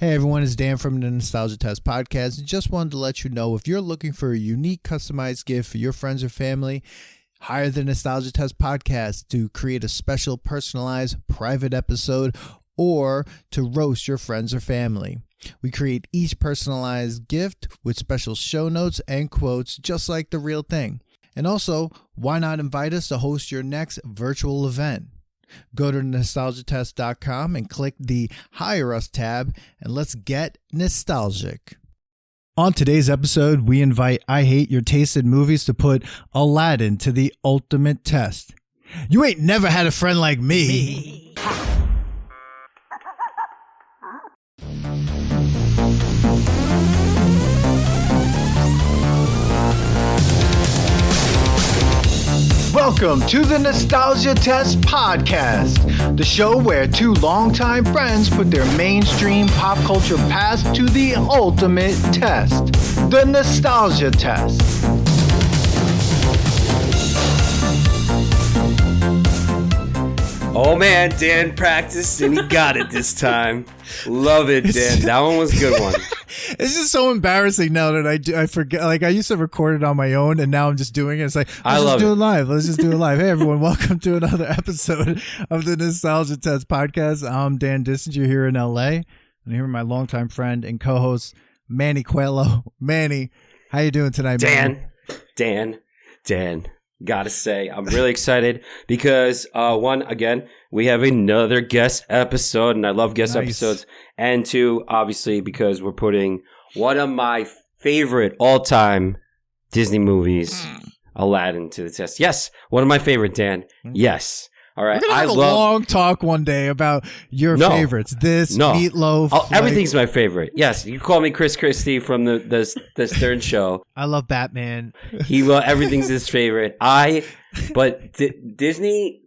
Hey everyone, it's Dan from the Nostalgia Test Podcast. And just wanted to let you know, if you're looking for a unique customized gift for your friends or family, hire the Nostalgia Test Podcast to create a special personalized private episode or to roast your friends or family. We create each personalized gift with special show notes and quotes just like the real thing. And also, why not invite us to host your next virtual event? Go to nostalgiatest.com and click the Hire Us tab, and let's get nostalgic. On today's episode, we invite I Hate Your Taste in Movies to put Aladdin to the ultimate test. You ain't never had a friend like me. Welcome to the Nostalgia Test Podcast, the show where two longtime friends put their mainstream pop culture past to the ultimate test, the Nostalgia Test. Oh man, Dan practiced and he got it this time. Love it, Dan. That one was a good one. It's just so embarrassing now that I forget. Like, I used to record it on my own, and now I'm just doing it. It's like, let's just do it live. Let's just do it live. Hey everyone, welcome to another episode of the Nostalgia Test Podcast. I'm Dan Dissinger here in LA, and here with my longtime friend and co-host Manny Coelho. Manny, how you doing tonight, man? Dan. Gotta say, I'm really excited because again, we have another guest episode, and I love guest episodes. And two, obviously, because we're putting one of my favorite all-time Disney movies, Aladdin, to the test. Yes, one of my favorite, Dan. Yes. All right. We're gonna have a long talk one day about your favorites. Meatloaf. Oh, everything's my favorite. Yes, you call me Chris Christie from the Stern Show. I love Batman. Everything's his favorite. Disney,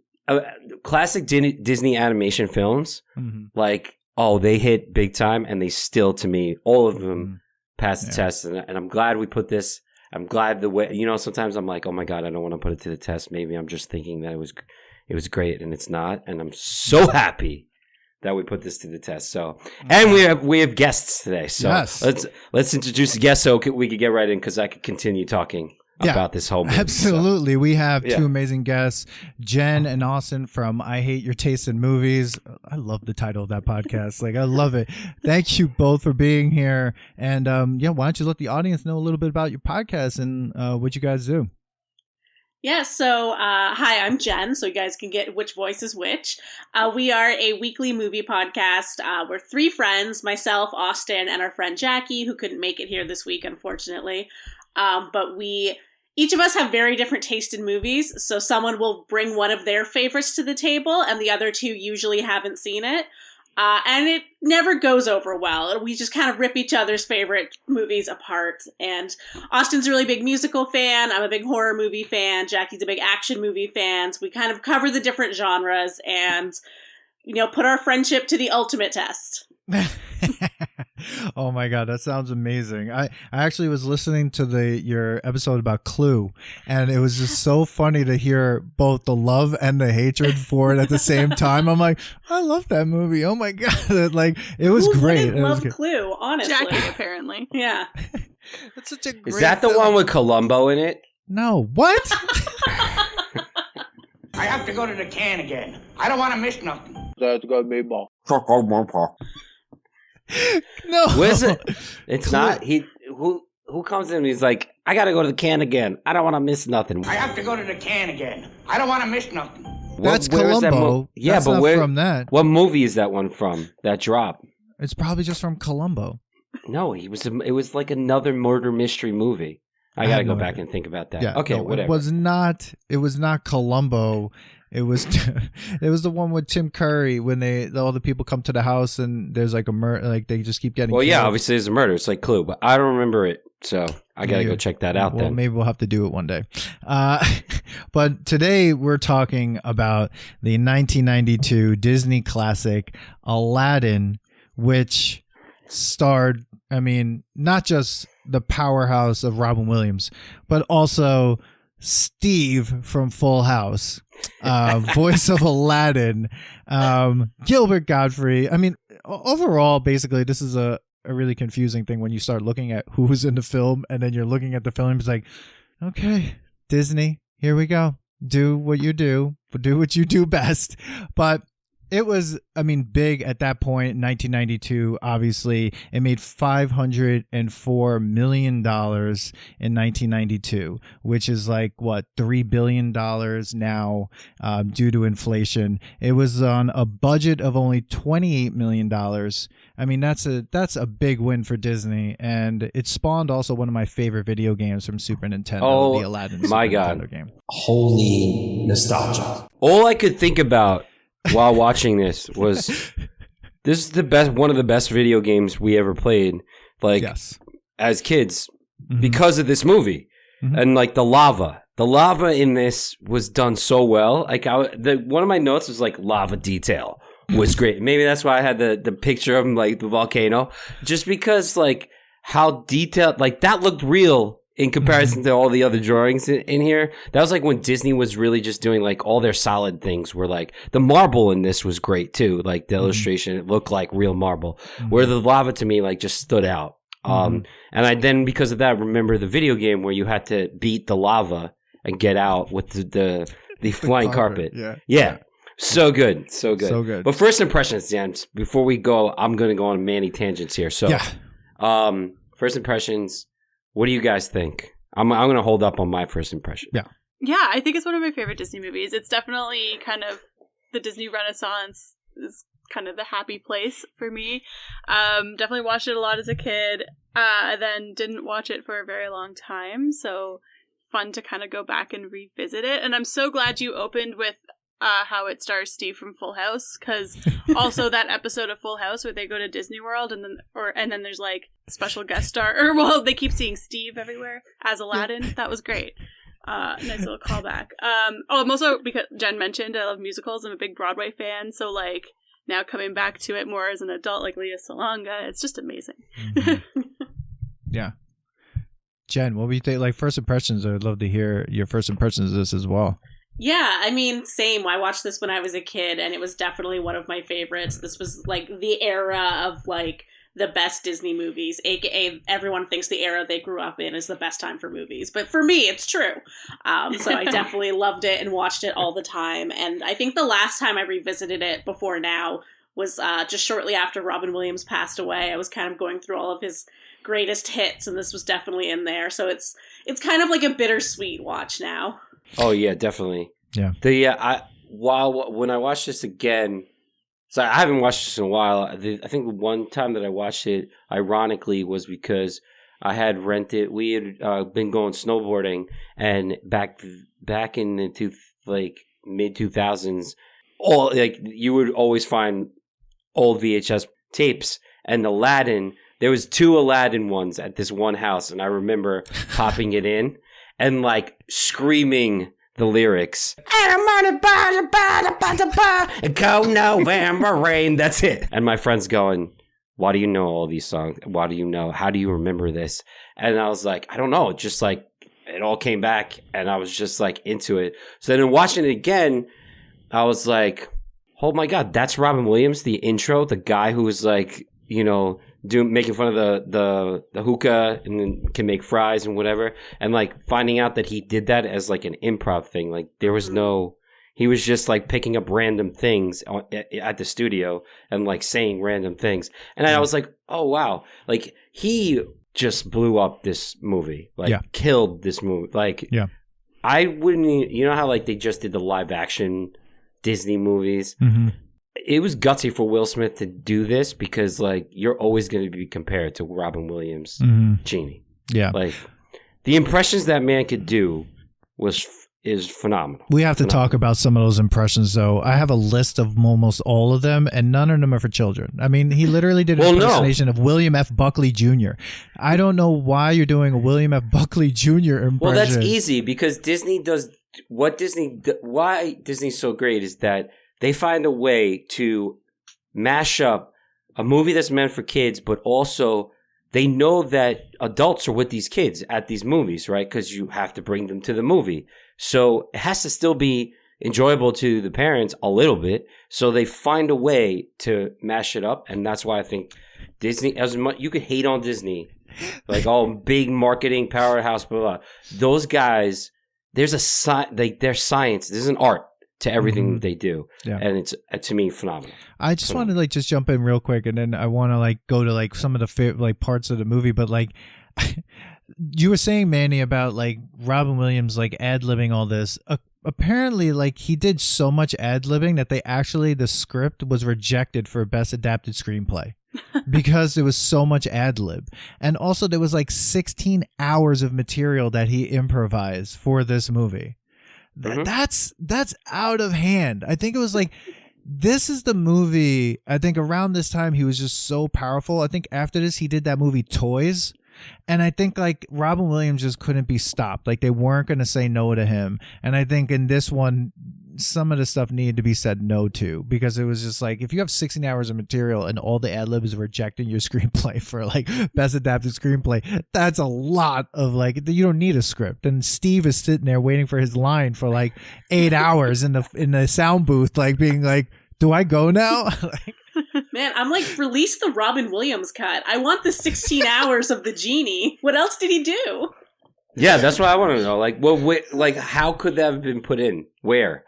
classic Disney animation films, they hit big time, and they still, to me, all of them pass the test. And I'm glad we put this. I'm glad the way, sometimes I'm like, oh my God, I don't want to put it to the test. Maybe I'm just thinking that it was great, and it's not. And I'm so happy that we put this to the test. So, and we have guests today. So let's introduce the guests so we could get right in, because I could continue talking about this whole movie. Absolutely. So, we have two amazing guests, Jenn and Austin from I Hate Your Taste in Movies. I love the title of that podcast. I love it. Thank you both for being here. And why don't you let the audience know a little bit about your podcast and what you guys do? Yeah, so hi, I'm Jenn, so you guys can get which voice is which. We are a weekly movie podcast. We're three friends, myself, Austin, and our friend Jackie, who couldn't make it here this week, unfortunately. But each of us have very different taste in movies, so someone will bring one of their favorites to the table, and the other two usually haven't seen it. And it never goes over well. We just kind of rip each other's favorite movies apart. And Austin's a really big musical fan. I'm a big horror movie fan. Jackie's a big action movie fan. So we kind of cover the different genres and, put our friendship to the ultimate test. Oh my God, that sounds amazing. I actually was listening to your episode about Clue, and it was just so funny to hear both the love and the hatred for it at the same time. I'm like, I love that movie. Oh my God. It was great. I love Clue, honestly. Jackie, apparently. Yeah. That's such a great Is that the film. one with Columbo in it? No. What? I have to go to the can again. I don't want to miss nothing. No. What is it? It's not. Who comes in and he's like, I got to go to the can again. I don't want to miss nothing. I have to go to the can again. I don't want to miss nothing. That's Columbo. That's but not from that. What movie is that one from? That drop? It's probably just from Columbo. No, it was like another murder mystery movie. I got to go back and think about that. Yeah, okay, whatever. It was not Columbo. It was the one with Tim Curry when all the people come to the house and there's like a murder, they just keep getting killed. Obviously there's a murder. It's like Clue, but I don't remember it, so I gotta go check that out. Then maybe we'll have to do it one day. But today we're talking about the 1992 Disney classic Aladdin, which starred, not just the powerhouse of Robin Williams, but also Steve from Full House, voice of Aladdin, Gilbert Gottfried. overall, basically, this is a really confusing thing when you start looking at who's in the film, and then you're looking at the film. It's like, okay, Disney, here we go. Do what you do, but do what you do best. But it was, I mean, big at that point in 1992. Obviously, it made $504 million in 1992, which is like, what, $3 billion now due to inflation. It was on a budget of only $28 million. I mean, that's a big win for Disney. And it spawned also one of my favorite video games from Super Nintendo, the Aladdin Nintendo game. Holy nostalgia. All I could think about while watching this was, this is one of the best video games we ever played, like, as kids, because of this movie. And like the lava in this was done so well. Like one of my notes was like lava detail was great. Maybe that's why I had the picture of him, like the volcano, just because like how detailed, like that looked real in comparison to all the other drawings in here. That was like when Disney was really just doing like all their solid things, were like the marble in this was great too. Like the illustration, it looked like real marble, where the lava to me like just stood out. And I then, because of that, remember the video game where you had to beat the lava and get out with the flying carpet. Yeah. So good. But first impressions, Dan, before we go, I'm going to go on many tangents here. So, first impressions, what do you guys think? I'm going to hold up on my first impression. Yeah, I think it's one of my favorite Disney movies. It's definitely kind of the Disney Renaissance is kind of the happy place for me. Definitely watched it a lot as a kid, then didn't watch it for a very long time. So fun to kind of go back and revisit it. And I'm so glad you opened with how it stars Steve from Full House, because also that episode of Full House where they go to Disney World and then there's like special guest star, or well, they keep seeing Steve everywhere as Aladdin. That was great. Nice little callback. I'm also, because Jen mentioned I love musicals. I'm a big Broadway fan, so like now coming back to it more as an adult, like Leah Salonga, it's just amazing. Yeah. Jen, what do you think? Like first impressions, I would love to hear your first impressions of this as well. Yeah, I mean, same. I watched this when I was a kid, and it was definitely one of my favorites. This was, like, the era of, like, the best Disney movies, aka everyone thinks the era they grew up in is the best time for movies. But for me, it's true. So I definitely loved it and watched it all the time. And I think the last time I revisited it before now was just shortly after Robin Williams passed away. I was kind of going through all of his greatest hits, and this was definitely in there. So it's kind of like a bittersweet watch now. Oh yeah, definitely. Yeah. When I watched this again, so I haven't watched this in a while. I think the one time that I watched it, ironically, was because I had rented. We had been going snowboarding, and back in the mid 2000s, you would always find old VHS tapes, and Aladdin. There was 2 Aladdin ones at this one house, and I remember popping it in and like screaming the lyrics. Cold November rain. That's it. And my friend's going, why do you know all these songs? Why do you know? How do you remember this? And I was like, I don't know. Just like it all came back, and I was just like into it. So then watching it again, I was like, oh my God, that's Robin Williams, the intro, the guy who was like, making fun of the hookah and then can make fries and whatever, and like finding out that he did that as like an improv thing. Like there was he was just like picking up random things at the studio and like saying random things. And I was like, oh wow, like he just blew up this movie, like killed this movie. Like I wouldn't, how like they just did the live action Disney movies. It was gutsy for Will Smith to do this because, like, you're always going to be compared to Robin Williams' Genie. Yeah. Like, the impressions that man could do is phenomenal. We have to talk about some of those impressions, though. I have a list of almost all of them, and none of them are for children. I mean, he literally did an impersonation of William F. Buckley Jr. I don't know why you're doing a William F. Buckley Jr. impression. Well, that's easy because Disney does why Disney's so great is that they find a way to mash up a movie that's meant for kids, but also they know that adults are with these kids at these movies, right? Because you have to bring them to the movie. So it has to still be enjoyable to the parents a little bit. So they find a way to mash it up, and that's why I think Disney, as much you could hate on Disney, like all big marketing powerhouse, blah blah. Those guys, there's their science. There's an art to everything that they do, and it's to me phenomenal. I just want to like just jump in real quick, and then I want to like go to like some of the like parts of the movie, but like. You were saying, Manny, about like Robin Williams like ad-libbing all this. Apparently, like he did so much ad-libbing that the script was rejected for best adapted screenplay because there was so much ad-lib. And also there was like 16 hours of material that he improvised for this movie. That's out of hand. I think it was like, this is the movie, I think around this time he was just so powerful. I think after this he did that movie Toys. And I think like Robin Williams just couldn't be stopped. Like they weren't going to say no to him. And I think in this one, some of the stuff needed to be said no to, because it was just like, if you have 16 hours of material and all the ad lib is rejecting your screenplay for like best adapted screenplay, that's a lot of like, you don't need a script. And Steve is sitting there waiting for his line for like 8 hours in the sound booth, like being like, do I go now? Man, I'm like, release the Robin Williams cut. I want the 16 hours of the genie. What else did he do? Yeah, that's what I want to know. Like, like how could that have been put in? Where?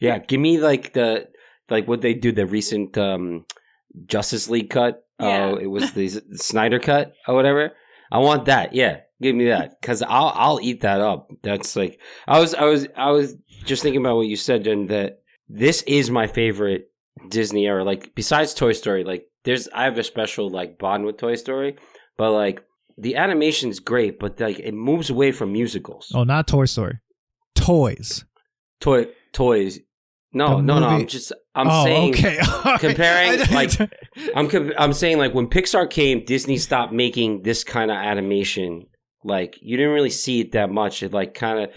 Yeah, give me like what they do, the recent Justice League cut. Yeah. It was the Snyder cut or whatever. I want that. Yeah, give me that, because I'll eat that up. That's like I was just thinking about what you said, and that this is my favorite Disney era. Like besides Toy Story, like I have a special like bond with Toy Story, but like the animation's great, but like it moves away from musicals. Oh, not Toy Story. Toys. Toys. No. I'm saying okay. comparing like I'm saying like when Pixar came, Disney stopped making this kind of animation. Like you didn't really see it that much. It like kind of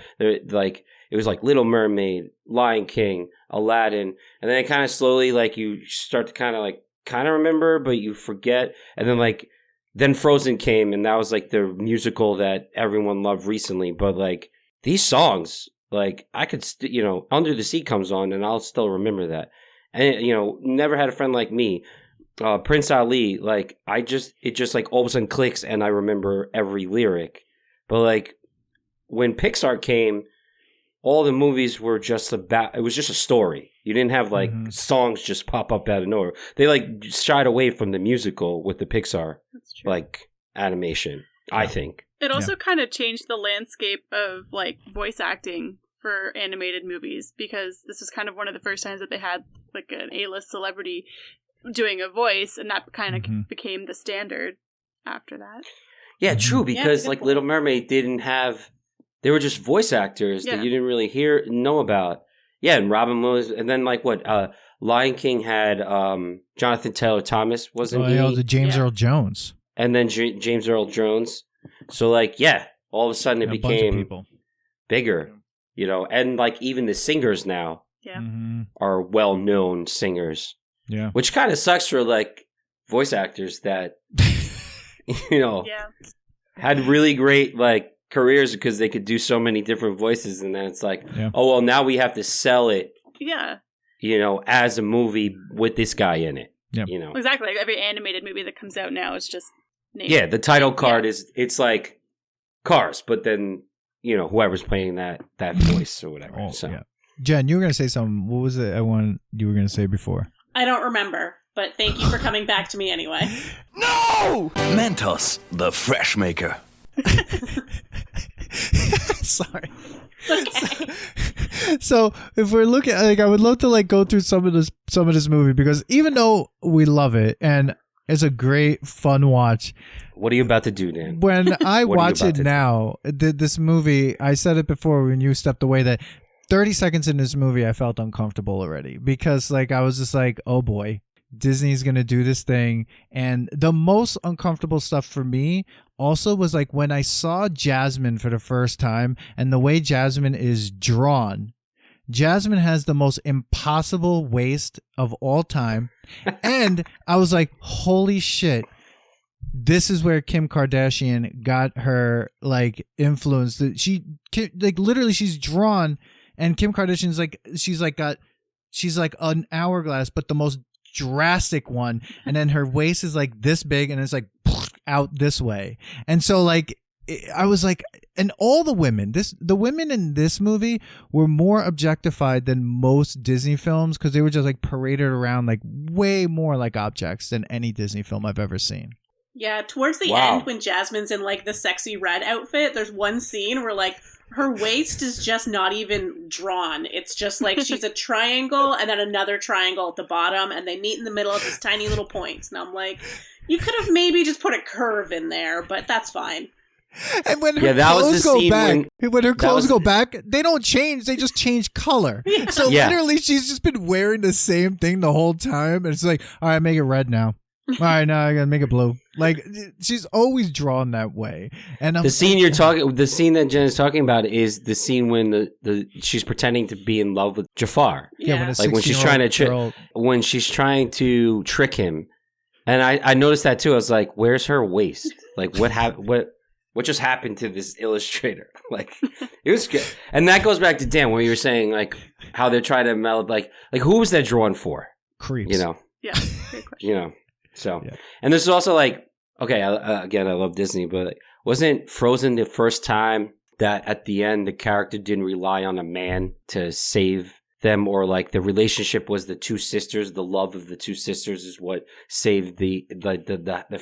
like it was like Little Mermaid, Lion King, Aladdin, and then it kind of slowly like you start to kind of remember, but you forget, and then Frozen came, and that was like the musical that everyone loved recently. But like these songs, like I could Under the Sea comes on, and I'll still remember that. And Never Had a Friend Like Me, Prince Ali, like it just like all of a sudden clicks, and I remember every lyric. But like when Pixar came, all the movies were just it was just a story. You didn't have like songs just pop up out of nowhere. They like shied away from the musical with the Pixar like animation, I think. It also kind of changed the landscape of like voice acting for animated movies, because this was kind of one of the first times that they had like an A-list celebrity doing a voice, and that kind of became the standard after that. Yeah, true, because like Little Mermaid didn't have. They were just voice actors that you didn't really know about. Yeah, and Robin Williams, and then like what Lion King had Jonathan Taylor Thomas, wasn't he? The James Earl Jones. And then James Earl Jones. So like all of a sudden it became bigger, and like even the singers now are well-known singers. Yeah. Which kind of sucks for like voice actors that had really great like careers because they could do so many different voices, and then it's like, oh well, now we have to sell it, as a movie with this guy in it. Exactly. Like every animated movie that comes out now is just named. The title card it's like Cars, but then whoever's playing that voice or whatever. Jen, you were gonna say something. What was it you were gonna say before? I don't remember, but thank you for coming back to me anyway. No! Mentos, the fresh maker. Sorry. Okay. So if we're looking, like, I would love to like go through some of this movie, because even though we love it and it's a great fun watch. What are you about to do, Dan? When I watch it now, this movie, I said it before when you stepped away that 30 seconds in this movie I felt uncomfortable already, because like I was just like, oh boy, Disney's gonna do this thing. And the most uncomfortable stuff for me also was like when I saw Jasmine for the first time, and the way Jasmine is drawn. Jasmine has the most impossible waist of all time. And I was like, holy shit, this is where Kim Kardashian got her like influence. She like literally she's drawn And Kim Kardashian's like, she's like an hourglass, but the most drastic one. And then her waist is like this big and it's like out this way. And so like, I was like, and all the women in this movie were more objectified than most Disney films because they were just like paraded around like way more like objects than any Disney film I've ever seen. Yeah, towards the end when Jasmine's in like the sexy red outfit, there's one scene where like her waist is just not even drawn. It's just like she's a triangle and then another triangle at the bottom and they meet in the middle at this tiny little point. And I'm like, you could have maybe just put a curve in there, but that's fine. And when her clothes go back, when her clothes go back, they don't change. They just change color. Yeah. So literally, she's just been wearing the same thing the whole time. And it's like, all right, make it red now. All right, now I gotta make it blue. Like she's always drawn that way. And the scene that Jen is talking about is the scene when she's pretending to be in love with Jafar. Yeah, like when she's trying to trick him. And I noticed that too. I was like, where's her waist? Like what just happened to this illustrator? Like, it was good. And that goes back to Dan, where you were saying, like, how they're trying to meld, like who was that drawn for? Creeps. You know? Yeah, great question. You know? So, and this is also like, okay, again, I love Disney, but like, wasn't Frozen the first time that at the end the character didn't rely on a man to save them, or like the relationship was the two sisters, the love of the two sisters is what saved the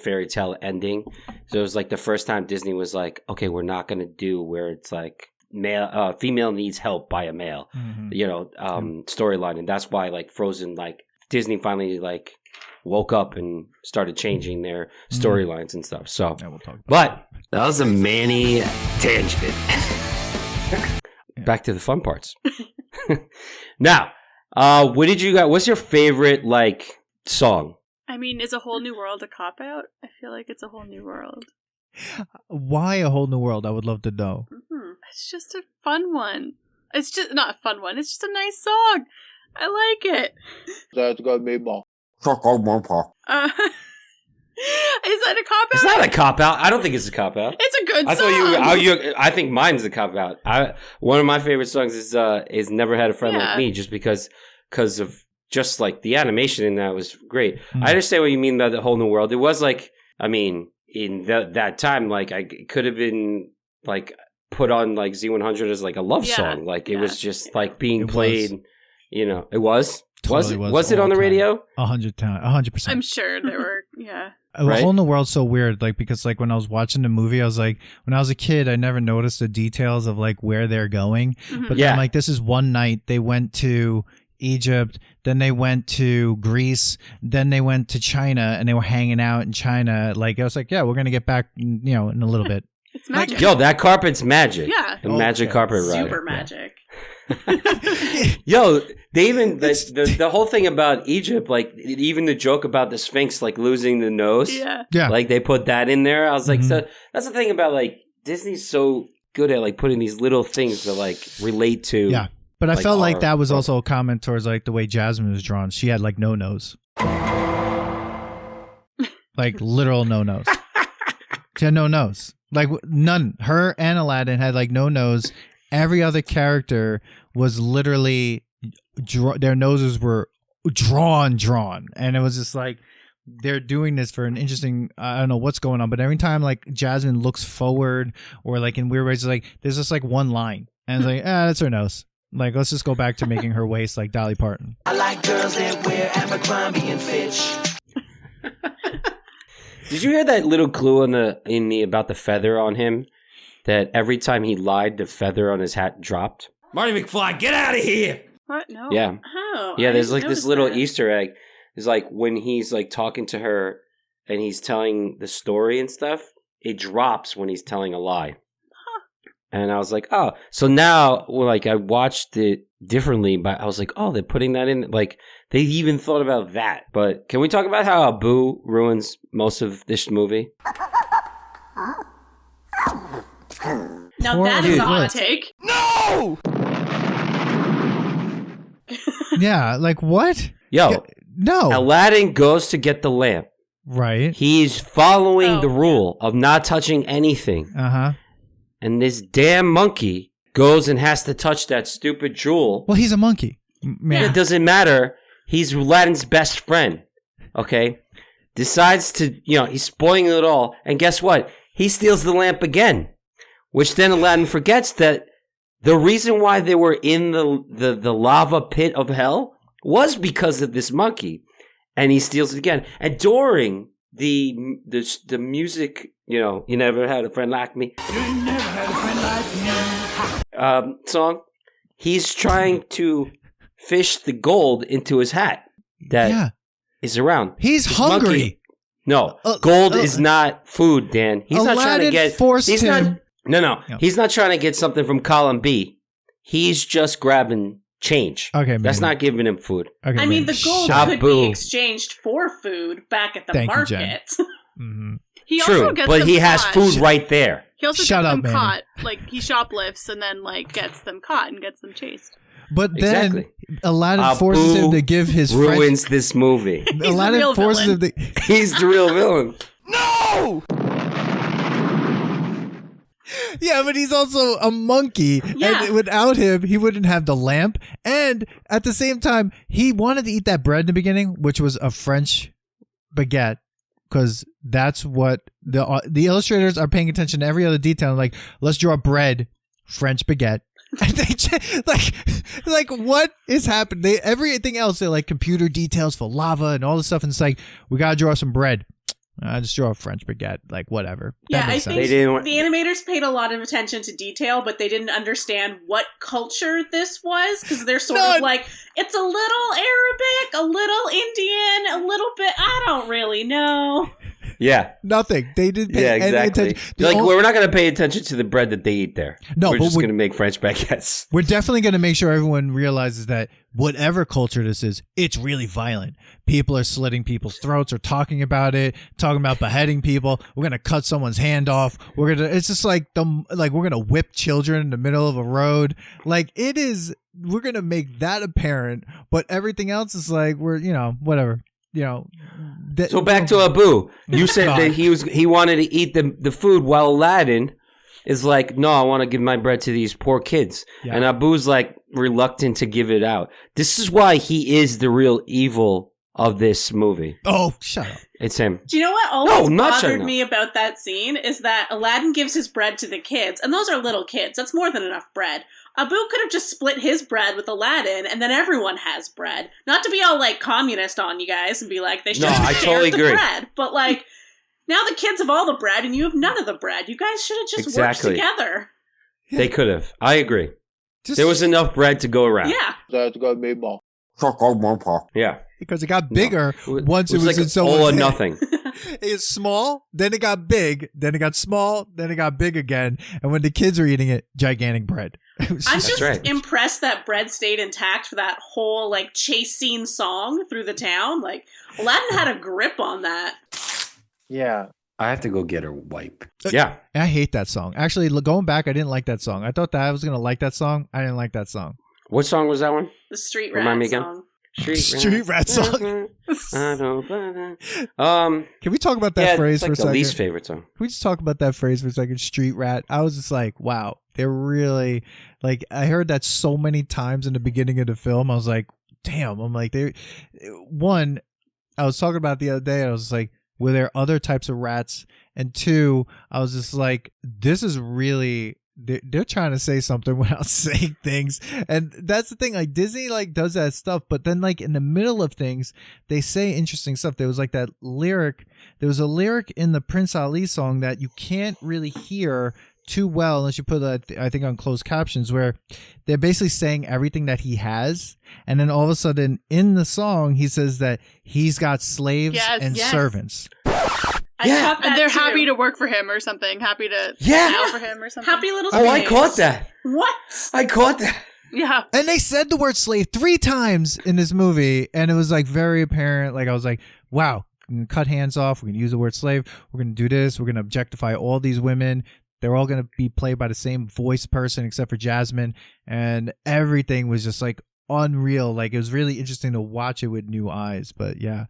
fairy tale ending. So it was like the first time Disney was like, okay, we're not going to do where it's like female needs help by a male, storyline. And that's why like Frozen, like Disney finally like woke up and started changing their storylines and stuff. So, we'll talk about but That was a Manny tangent. back to the fun parts. Now, what did you got? What's your favorite like song? I mean, is A Whole New World a cop-out? I feel like it's A Whole New World. Why A Whole New World? I would love to know. Mm-hmm. It's just a fun one. It's just not a fun one. It's just a nice song. I like it. That's got me more. Is that a cop-out? It's not a cop-out. I don't think it's a cop-out. It's a good song. I think mine's a cop-out. One of my favorite songs is Never Had a Friend Like Me, just because of just like the animation in that was great. I understand what you mean by The Whole New World. It was like, I mean, in that time, like it could have been like put on like Z100 as like a love song. Like it was just like being played. You know, it was. Totally was it on the radio? 100%. I'm sure there were, The Whole New World's so weird, like because like when I was watching the movie, I was like, when I was a kid, I never noticed the details of like where they're going. Mm-hmm. But then like this is one night they went to Egypt, then they went to Greece, then they went to China, and they were hanging out in China. Like I was like, yeah, we're gonna get back, in a little bit. It's magic. Yo, that carpet's magic. Yeah, the magic carpet ride. Super magic. Yo, they even the whole thing about Egypt, like even the joke about the Sphinx like losing the nose, yeah, like they put that in there. I was like, so that's the thing about like Disney's so good at like putting these little things that like relate to. Yeah, but I felt like that was also a comment towards like the way Jasmine was drawn. She had like no nose, like literal no nose. She had no nose, like none. Her and Aladdin had like no nose. Every other character was literally their noses were drawn, and it was just like they're doing this for an interesting. I don't know what's going on, but every time like Jasmine looks forward or like in weird ways, like there's just like one line, and it's like that's her nose. Like let's just go back to making her waist like Dolly Parton. I like girls that wear Abercrombie and Fitch. Did you hear that little clue in the about the feather on him? That every time he lied, the feather on his hat dropped. Marty McFly, get out of here! What? No. Yeah. Oh. Yeah, there's like this little Easter egg. It's like when he's like talking to her and he's telling the story and stuff, it drops when he's telling a lie. Huh. And I was like, oh. So now, like, I watched it differently, but I was like, oh, they're putting that in. Like, they even thought about that. But can we talk about how Abu ruins most of this movie? Now that is a hot take. No! Yeah, like what? Yo, no. Aladdin goes to get the lamp. Right. He's following the rule of not touching anything. Uh-huh. And this damn monkey goes and has to touch that stupid jewel. Well, he's a monkey. Man. It doesn't matter. He's Aladdin's best friend. Okay? Decides to, he's spoiling it all. And guess what? He steals the lamp again. Which then Aladdin forgets that the reason why they were in the lava pit of hell was because of this monkey. And he steals it again. And during the music, you never had a friend like me. You never had a friend like me. Song. He's trying to fish the gold into his hat that is around. He's hungry. Monkey, no, gold is not food, Dan. He's Aladdin not trying to get. Forced him. No. He's not trying to get something from column B. He's just grabbing change. Okay, man. That's not giving him food. Okay, I mean, the gold could be exchanged for food back at the market. He True, also gets but them he has caught. food right there. He also Shut gets up, them man. caught. Like, he shoplifts and then, gets them caught and gets them chased. But then Exactly. Aladdin forces him to give his ruins this movie. Aladdin forces him to. He's the real villain. No. Yeah, but he's also a monkey. Yeah. And without him, he wouldn't have the lamp. And at the same time, he wanted to eat that bread in the beginning, which was a French baguette, because that's what the illustrators are paying attention to every other detail. Like, let's draw bread, French baguette. And they like what is happening? Everything else, they're like computer details for lava and all this stuff. And it's like, we got to draw some bread. I just draw a French baguette, like whatever. Yeah, I think the animators paid a lot of attention to detail, but they didn't understand what culture this was, because they're sort of like, it's a little Arabic, a little Indian, a little bit, I don't really know. Yeah. Nothing. They didn't pay any attention. We're not going to pay attention to the bread that they eat there. No, we're just going to make French baguettes. We're definitely going to make sure everyone realizes that whatever culture this is, it's really violent. People are slitting people's throats or talking about beheading people. We're going to cut someone's hand off. It's just like we're going to whip children in the middle of a road. Like, it is, we're going to make that apparent, but everything else is like, we're, whatever. So back to Abu. You said that he wanted to eat the food, while Aladdin is like, no, I want to give my bread to these poor kids. Yeah. And Abu's like reluctant to give it out. This is why he is the real evil of this movie. Oh, shut up. It's him. Do you know what always bothered me about that scene is that Aladdin gives his bread to the kids, and those are little kids. That's more than enough bread. Abu could have just split his bread with Aladdin, and then everyone has bread. Not to be all, communist on you guys and be like, they should have shared the bread. But, now the kids have all the bread, and you have none of the bread. You guys should have just worked together. They could have. I agree. There was enough bread to go around. Yeah. That's got me ball. Yeah. Because it got bigger once it was like in someone's all or hand. nothing. It's small, then it got big, then it got small, then it got big again. And when the kids are eating it, gigantic bread. I'm just impressed that bread stayed intact for that whole chase scene song through the town. Aladdin had a grip on that. Yeah. I have to go get her wipe. Yeah. I hate that song. Actually, going back, I didn't like that song. I thought that I was going to like that song. I didn't like that song. What song was that one? The Street Rat song. Street Rat song. Can we talk about that phrase for a second? The least favorite song. Can we just talk about that phrase for a second? Street Rat. I was just like, wow, they're really I heard that so many times in the beginning of the film. I was like, damn. I'm like, I was talking about it the other day. I was like, were there other types of rats? And two, I was just like, this is really. They're trying to say something without saying things, and that's the thing. Disney does that stuff, but then in the middle of things, they say interesting stuff. There was that lyric. There was a lyric in the Prince Ali song that you can't really hear too well unless you put it, I think, on closed captions, where they're basically saying everything that he has, and then all of a sudden in the song he says that he's got slaves and servants. Yeah, and they're happy to work for him or something. Happy to sell for him or something. Happy little slaves. Oh, I caught that. What? I caught that. Yeah. And they said the word slave 3 times in this movie, and it was very apparent. I was like, wow, we're going to cut hands off. We're going to use the word slave. We're going to do this. We're going to objectify all these women. They're all going to be played by the same voice person except for Jasmine. And everything was just unreal. It was really interesting to watch it with new eyes. But yeah.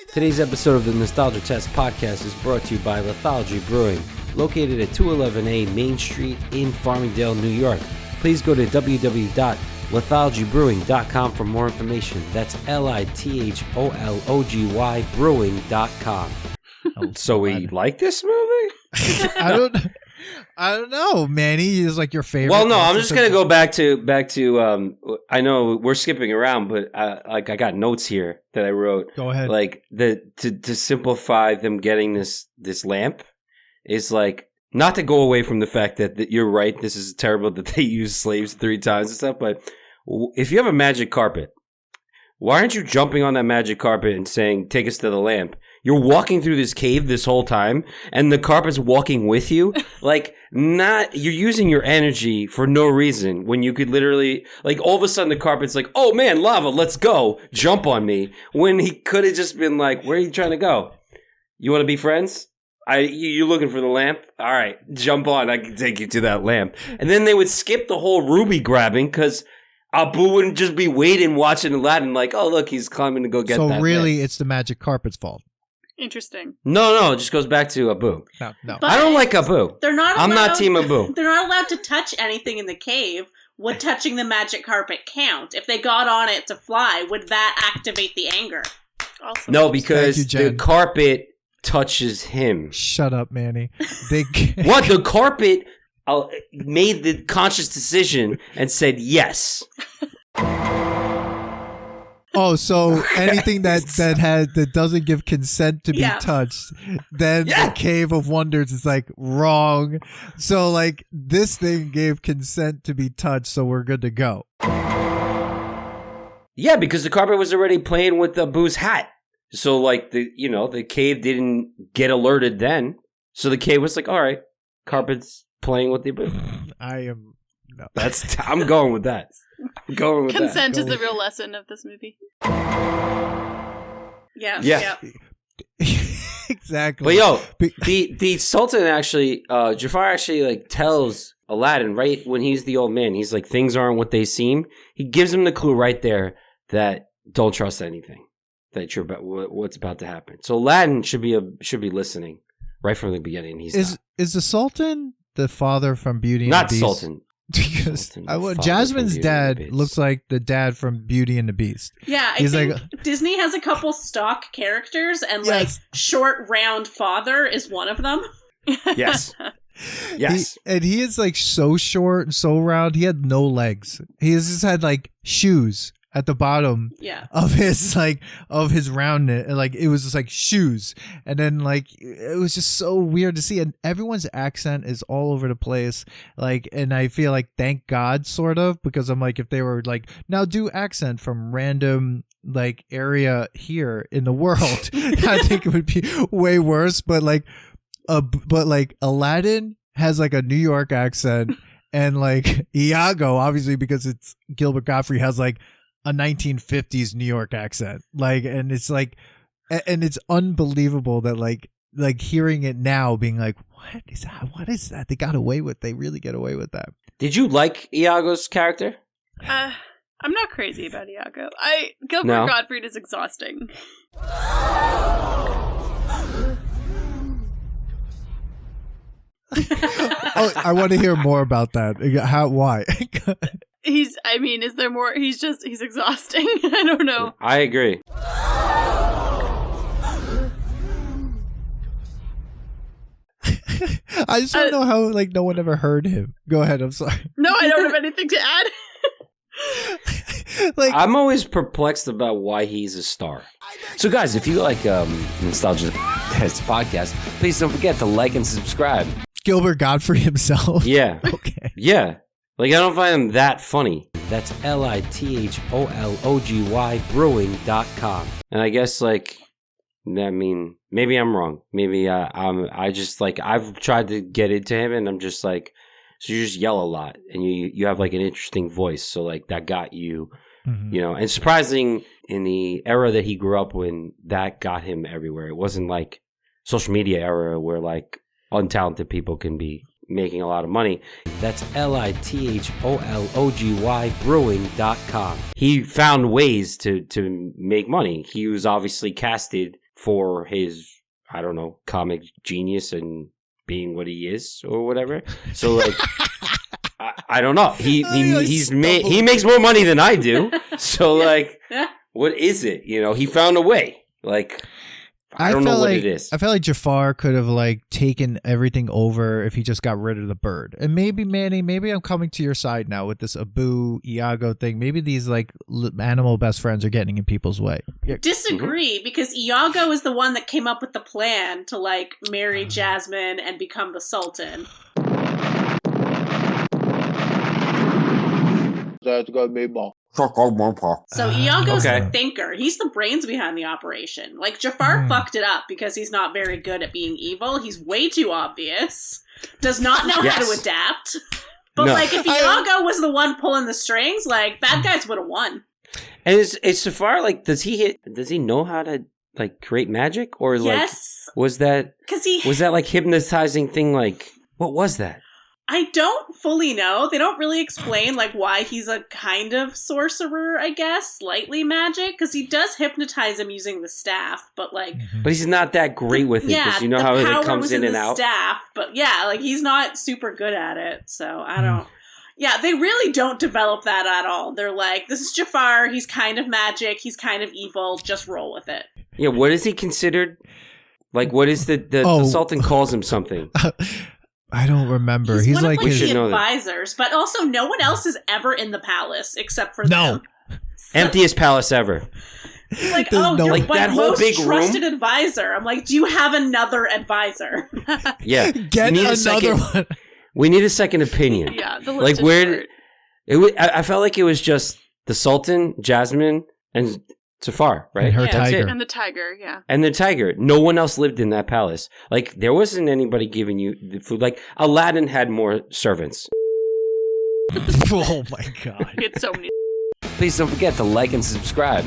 Today's episode of the Nostalgia Test podcast is brought to you by Lithology Brewing, located at 211A Main Street in Farmingdale, New York. please go to www.lithologybrewing.com for more information. That's LITHOLOGY brewing.com. So we like this movie? I don't know, Manny. Is like your favorite. Well, no, I'm just gonna go back to. I know we're skipping around, but I got notes here that I wrote. Go ahead. Like to simplify them getting this lamp is like not to go away from the fact that you're right. This is terrible that they use slaves 3 times and stuff. But if you have a magic carpet, why aren't you jumping on that magic carpet and saying, "Take us to the lamp"? You're walking through this cave this whole time, and the carpet's walking with you. Like, you're using your energy for no reason when you could literally, like, all of a sudden the carpet's like, "Oh man, lava, let's go, jump on me." When he could have just been like, "Where are you trying to go? You want to be friends? You looking for the lamp? All right, jump on. I can take you to that lamp." And then they would skip the whole ruby grabbing because Abu wouldn't just be waiting, watching Aladdin, like, "Oh look, he's climbing to go get that." So really, lamp. it's the magic carpet's fault. Interesting. No, it just goes back to Abu. No. But I don't like Abu. They're not. I'm not Team Abu. They're not allowed to touch anything in the cave. Would touching the magic carpet count? If they got on it to fly, would that activate the anger? Also, No, because Thank you, the Jen. carpet touches him. Shut up, Manny. What? The carpet made the conscious decision and said yes. Oh, so anything that doesn't give consent to be touched, then the Cave of Wonders is like wrong. So like this thing gave consent to be touched, so we're good to go. Yeah, because the carpet was already playing with Abu's hat. So like the cave didn't get alerted then. So the cave was like, all right, carpet's playing with the Abu. No. I'm going with that. Consent is the real lesson of this movie. Yeah. Exactly. But the Sultan actually, Jafar actually like tells Aladdin right when he's the old man. He's like, things aren't what they seem. He gives him the clue right there that don't trust anything that you're about what's about to happen. So Aladdin should be listening right from the beginning. Is the Sultan the father from Beauty and not the Beast? Sultan. Because Jasmine's dad looks like the dad from Beauty and the Beast. Yeah, I think Disney has a couple stock characters, and like short, round father is one of them. Yes. Yes. He is like so short and so round. He had no legs. He just had like shoes at the bottom of his roundness. Like it was just like shoes. And then like it was just so weird to see. And everyone's accent is all over the place. Like, and I feel like thank God sort of, because I'm like, if they were like, now do accent from random like area here in the world, I think it would be way worse. But like Aladdin has like a New York accent, and like Iago, obviously because it's Gilbert Gottfried, has like a 1950s New York accent. Like, and it's like, and it's unbelievable that like hearing it now being like, what is that? They really get away with that. Did you like Iago's character? I'm not crazy about Iago. Gilbert Gottfried is exhausting. I want to hear more about that. Why? Is there more? He's exhausting. I don't know. I agree. I just don't know how like no one ever heard him. Go ahead. I'm sorry. No, I don't have anything to add. Like, I'm always perplexed about why he's a star. So guys, if you like Nostalgia Test podcast, please don't forget to like and subscribe. Gilbert Gottfried himself. Yeah. Okay. Yeah. Like, I don't find him that funny. That's LITHOLOGY brewing.com. And I guess, like, I mean, maybe I'm wrong. Maybe I just, like, I've tried to get into him, and I'm just like, so you just yell a lot, and you have, like, an interesting voice. So, like, that got you, you know. And surprising, in the era that he grew up in, that got him everywhere. It wasn't like social media era where, like, untalented people can be making a lot of money. That's LITHOLOGY brewing.com. He found ways to make money. He was obviously casted for his, I don't know, comic genius and being what he is or whatever. So like I don't know. He makes more money than I do. So like, what is it? You know, he found a way. Like, I don't know what it is. I felt like Jafar could have like taken everything over if he just got rid of the bird. And maybe Manny, maybe I'm coming to your side now with this Abu Iago thing. Maybe these like animal best friends are getting in people's way. Disagree, because Iago is the one that came up with the plan to like marry Jasmine and become the Sultan. That's got meatball. So Iago's the thinker. He's the brains behind the operation. Like, Jafar fucked it up because he's not very good at being evil. He's way too obvious. Does not know how to adapt. But like, if Iago was the one pulling the strings, like, bad guys would have won. And is Jafar like? Does he know how to like create magic, or like was that like hypnotizing thing? Like, what was that? I don't fully know. They don't really explain like why he's a kind of sorcerer, I guess, slightly magic, because he does hypnotize him using the staff, but like, but he's not that great with it, because you know how it comes in and out. Staff, but yeah, like he's not super good at it. So I don't. Yeah, they really don't develop that at all. They're like, this is Jafar. He's kind of magic. He's kind of evil. Just roll with it. Yeah, what is he considered? Like, what is the Sultan calls him something? I don't remember. He's one like of the advisors, but also no one else is ever in the palace except for them. Emptiest palace ever. It's like, you're like my that most big trusted advisor. I'm like, do you have another advisor? Yeah, get another one. We need a second opinion. Yeah, the like where I felt like it was just the Sultan, Jasmine, and Jafar, right? And her tiger. And the tiger, yeah. And the tiger. No one else lived in that palace. Like, there wasn't anybody giving you the food. Like, Aladdin had more servants. Oh, my God. He had so many. Please don't forget to like and subscribe.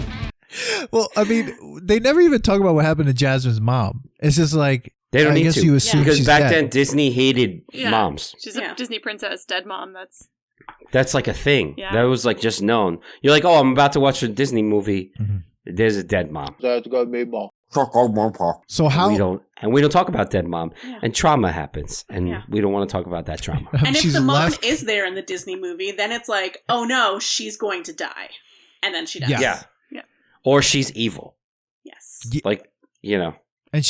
Well, I mean, they never even talk about what happened to Jasmine's mom. It's just like, they don't need to. You assume because she's back dead. then, Disney hated moms. She's a Disney princess, dead mom. That's like a thing. Yeah. That was like just known. You're like, oh, I'm about to watch a Disney movie. Mm-hmm. There's a dead mom. That's got meatball. So how we don't talk about dead mom, and trauma happens, and we don't want to talk about that trauma. And if the mom is there in the Disney movie, then it's like, oh no, she's going to die, and then she dies. Yeah. Or she's evil. Yes. Like, you know. And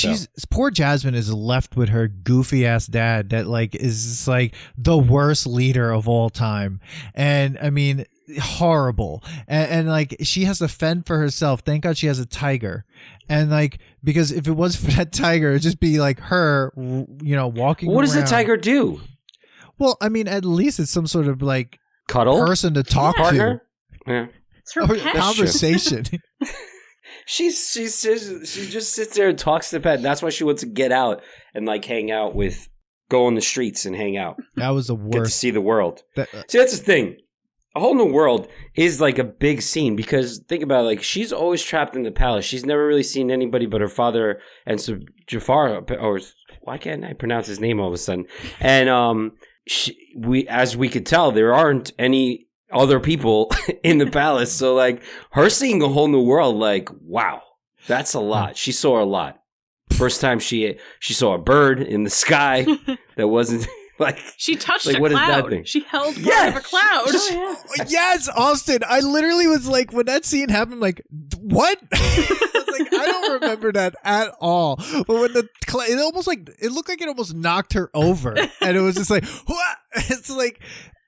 poor Jasmine is left with her goofy ass dad that like is just like the worst leader of all time. And I mean, horrible. And like she has to fend for herself. Thank God she has a tiger. And like, because if it was for that tiger, it'd just be like her, you know, walking around. What does the tiger do? Well, I mean, at least it's some sort of like cuddle person to talk to. Yeah. It's her pet. Conversation. She just sits there and talks to the pet. That's why she wants to get out and like hang out go on the streets and hang out. That was the worst. Get to see the world. See, that's the thing. A Whole New World is like a big scene because think about it, like she's always trapped in the palace. She's never really seen anybody but her father and so Jafar. Or why can't I pronounce his name all of a sudden? And as we could tell, there aren't any other people in the palace. So like her seeing A Whole New World, like, wow, that's a lot. She saw a lot. First time she saw a bird in the sky that wasn't like she touched like, a what cloud. Is that thing? She held part of a cloud. Yes, Austin. I literally was like, when that scene happened, like, what? I was like, I don't remember that at all. But when it almost like it looked like it almost knocked her over, and it was just like, what? It's like.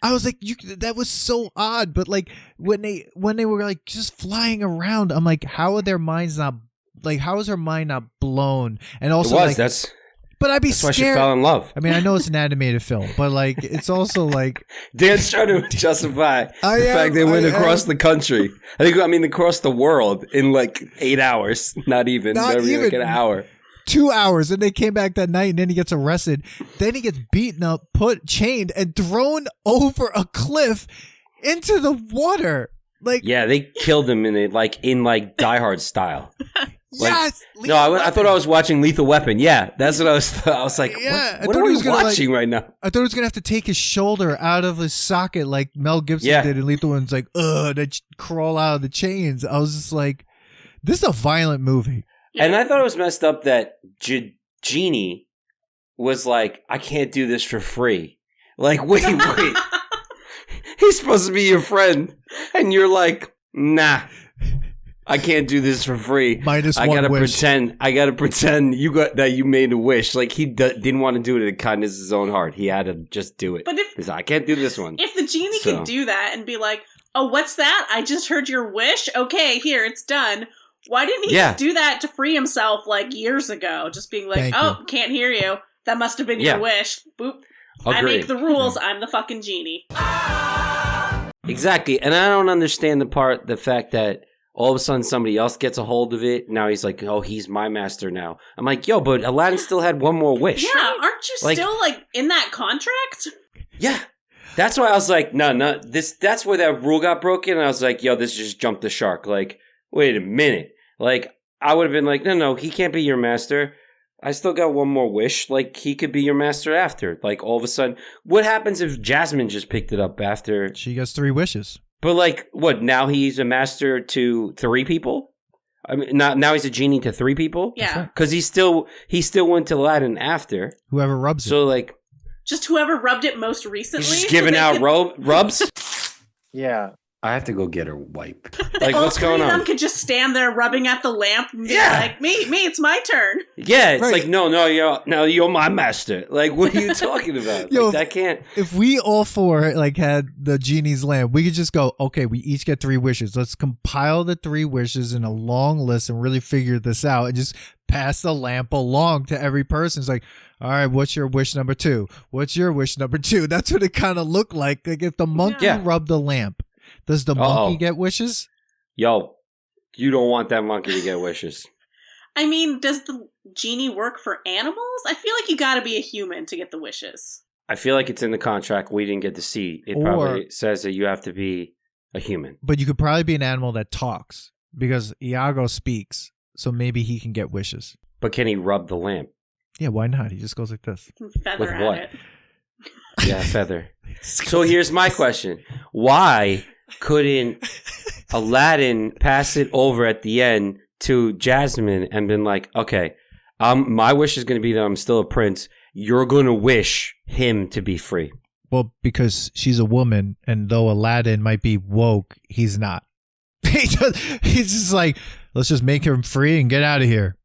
I was like, that was so odd. But like when they were like just flying around, I'm like, how is her mind not blown? And also, but I'd be that's scared. Why she fell in love. I mean, I know it's an animated film, but like it's also like Dan's trying to justify the fact they went across the country. Across the world in like 8 hours. Not even like an hour. 2 hours, and they came back that night, and then he gets arrested. Then he gets beaten up, chained, and thrown over a cliff into the water. Like, yeah, they killed him in Die Hard style. Yes. I thought I was watching Lethal Weapon. Yeah, that's what I was. I was like, what are we watching right now? I thought he was gonna have to take his shoulder out of his socket like Mel Gibson did in Lethal Weapon's like, they crawl out of the chains. I was just like, this is a violent movie. And I thought it was messed up that Genie was like, I can't do this for free. Like, wait. He's supposed to be your friend. And you're like, nah, I can't do this for free. Minus I one gotta wish. I gotta pretend that you made a wish. Like he didn't want to do it in the kindness of his own heart. He had to just do it. But He's like, I can't do this one. If the genie could do that and be like, oh, what's that? I just heard your wish. Okay, here, it's done. Why didn't he just do that to free himself like years ago? Just being like, can't hear you. That must have been your wish. Boop. Agreed. I make the rules. I'm the fucking genie. Exactly. And I don't understand the fact that all of a sudden somebody else gets a hold of it. Now he's like, oh, he's my master now. I'm like, yo, but Aladdin still had one more wish. Yeah, aren't you still in that contract? Yeah. That's why I was like, no, that's where that rule got broken. And I was like, yo, this just jumped the shark. Like, wait a minute. Like, I would have been like, no, he can't be your master. I still got one more wish. Like, he could be your master after. Like, all of a sudden, what happens if Jasmine just picked it up after? She gets 3 wishes. But, like, what, now he's a master to 3 people? I mean, now he's a genie to 3 people? Yeah. Because he still went to Aladdin after. Whoever rubs it. So, like... Just whoever rubbed it most recently? He's just giving out rubs? Yeah. I have to go get her wipe. Like, what's going on? All 3 of them could just stand there rubbing at the lamp and be like, me, it's my turn. Yeah, it's like, no, you're my master. Like, what are you talking about? Yo, like, that can't... If we all 4, like, had the genie's lamp, we could just go, okay, we each get 3 wishes. Let's compile the 3 wishes in a long list and really figure this out and just pass the lamp along to every person. It's like, all right, what's your wish number 2? What's your wish number 2? That's what it kind of looked like. Like, if the monkey rubbed the lamp, does the monkey get wishes? Yo, you don't want that monkey to get wishes. I mean, does the genie work for animals? I feel like you gotta be a human to get the wishes. I feel like it's in the contract. We didn't get to see. It probably says that you have to be a human. But you could probably be an animal that talks because Iago speaks, so maybe he can get wishes. But can he rub the lamp? Yeah, why not? He just goes like this. Feather With at what? it. Yeah, feather. So here's my question. Why couldn't Aladdin pass it over at the end to Jasmine and been like, okay, my wish is going to be that I'm still a prince. You're going to wish him to be free. Well, because she's a woman, and though Aladdin might be woke, he's not. He's just like, let's just make him free and get out of here.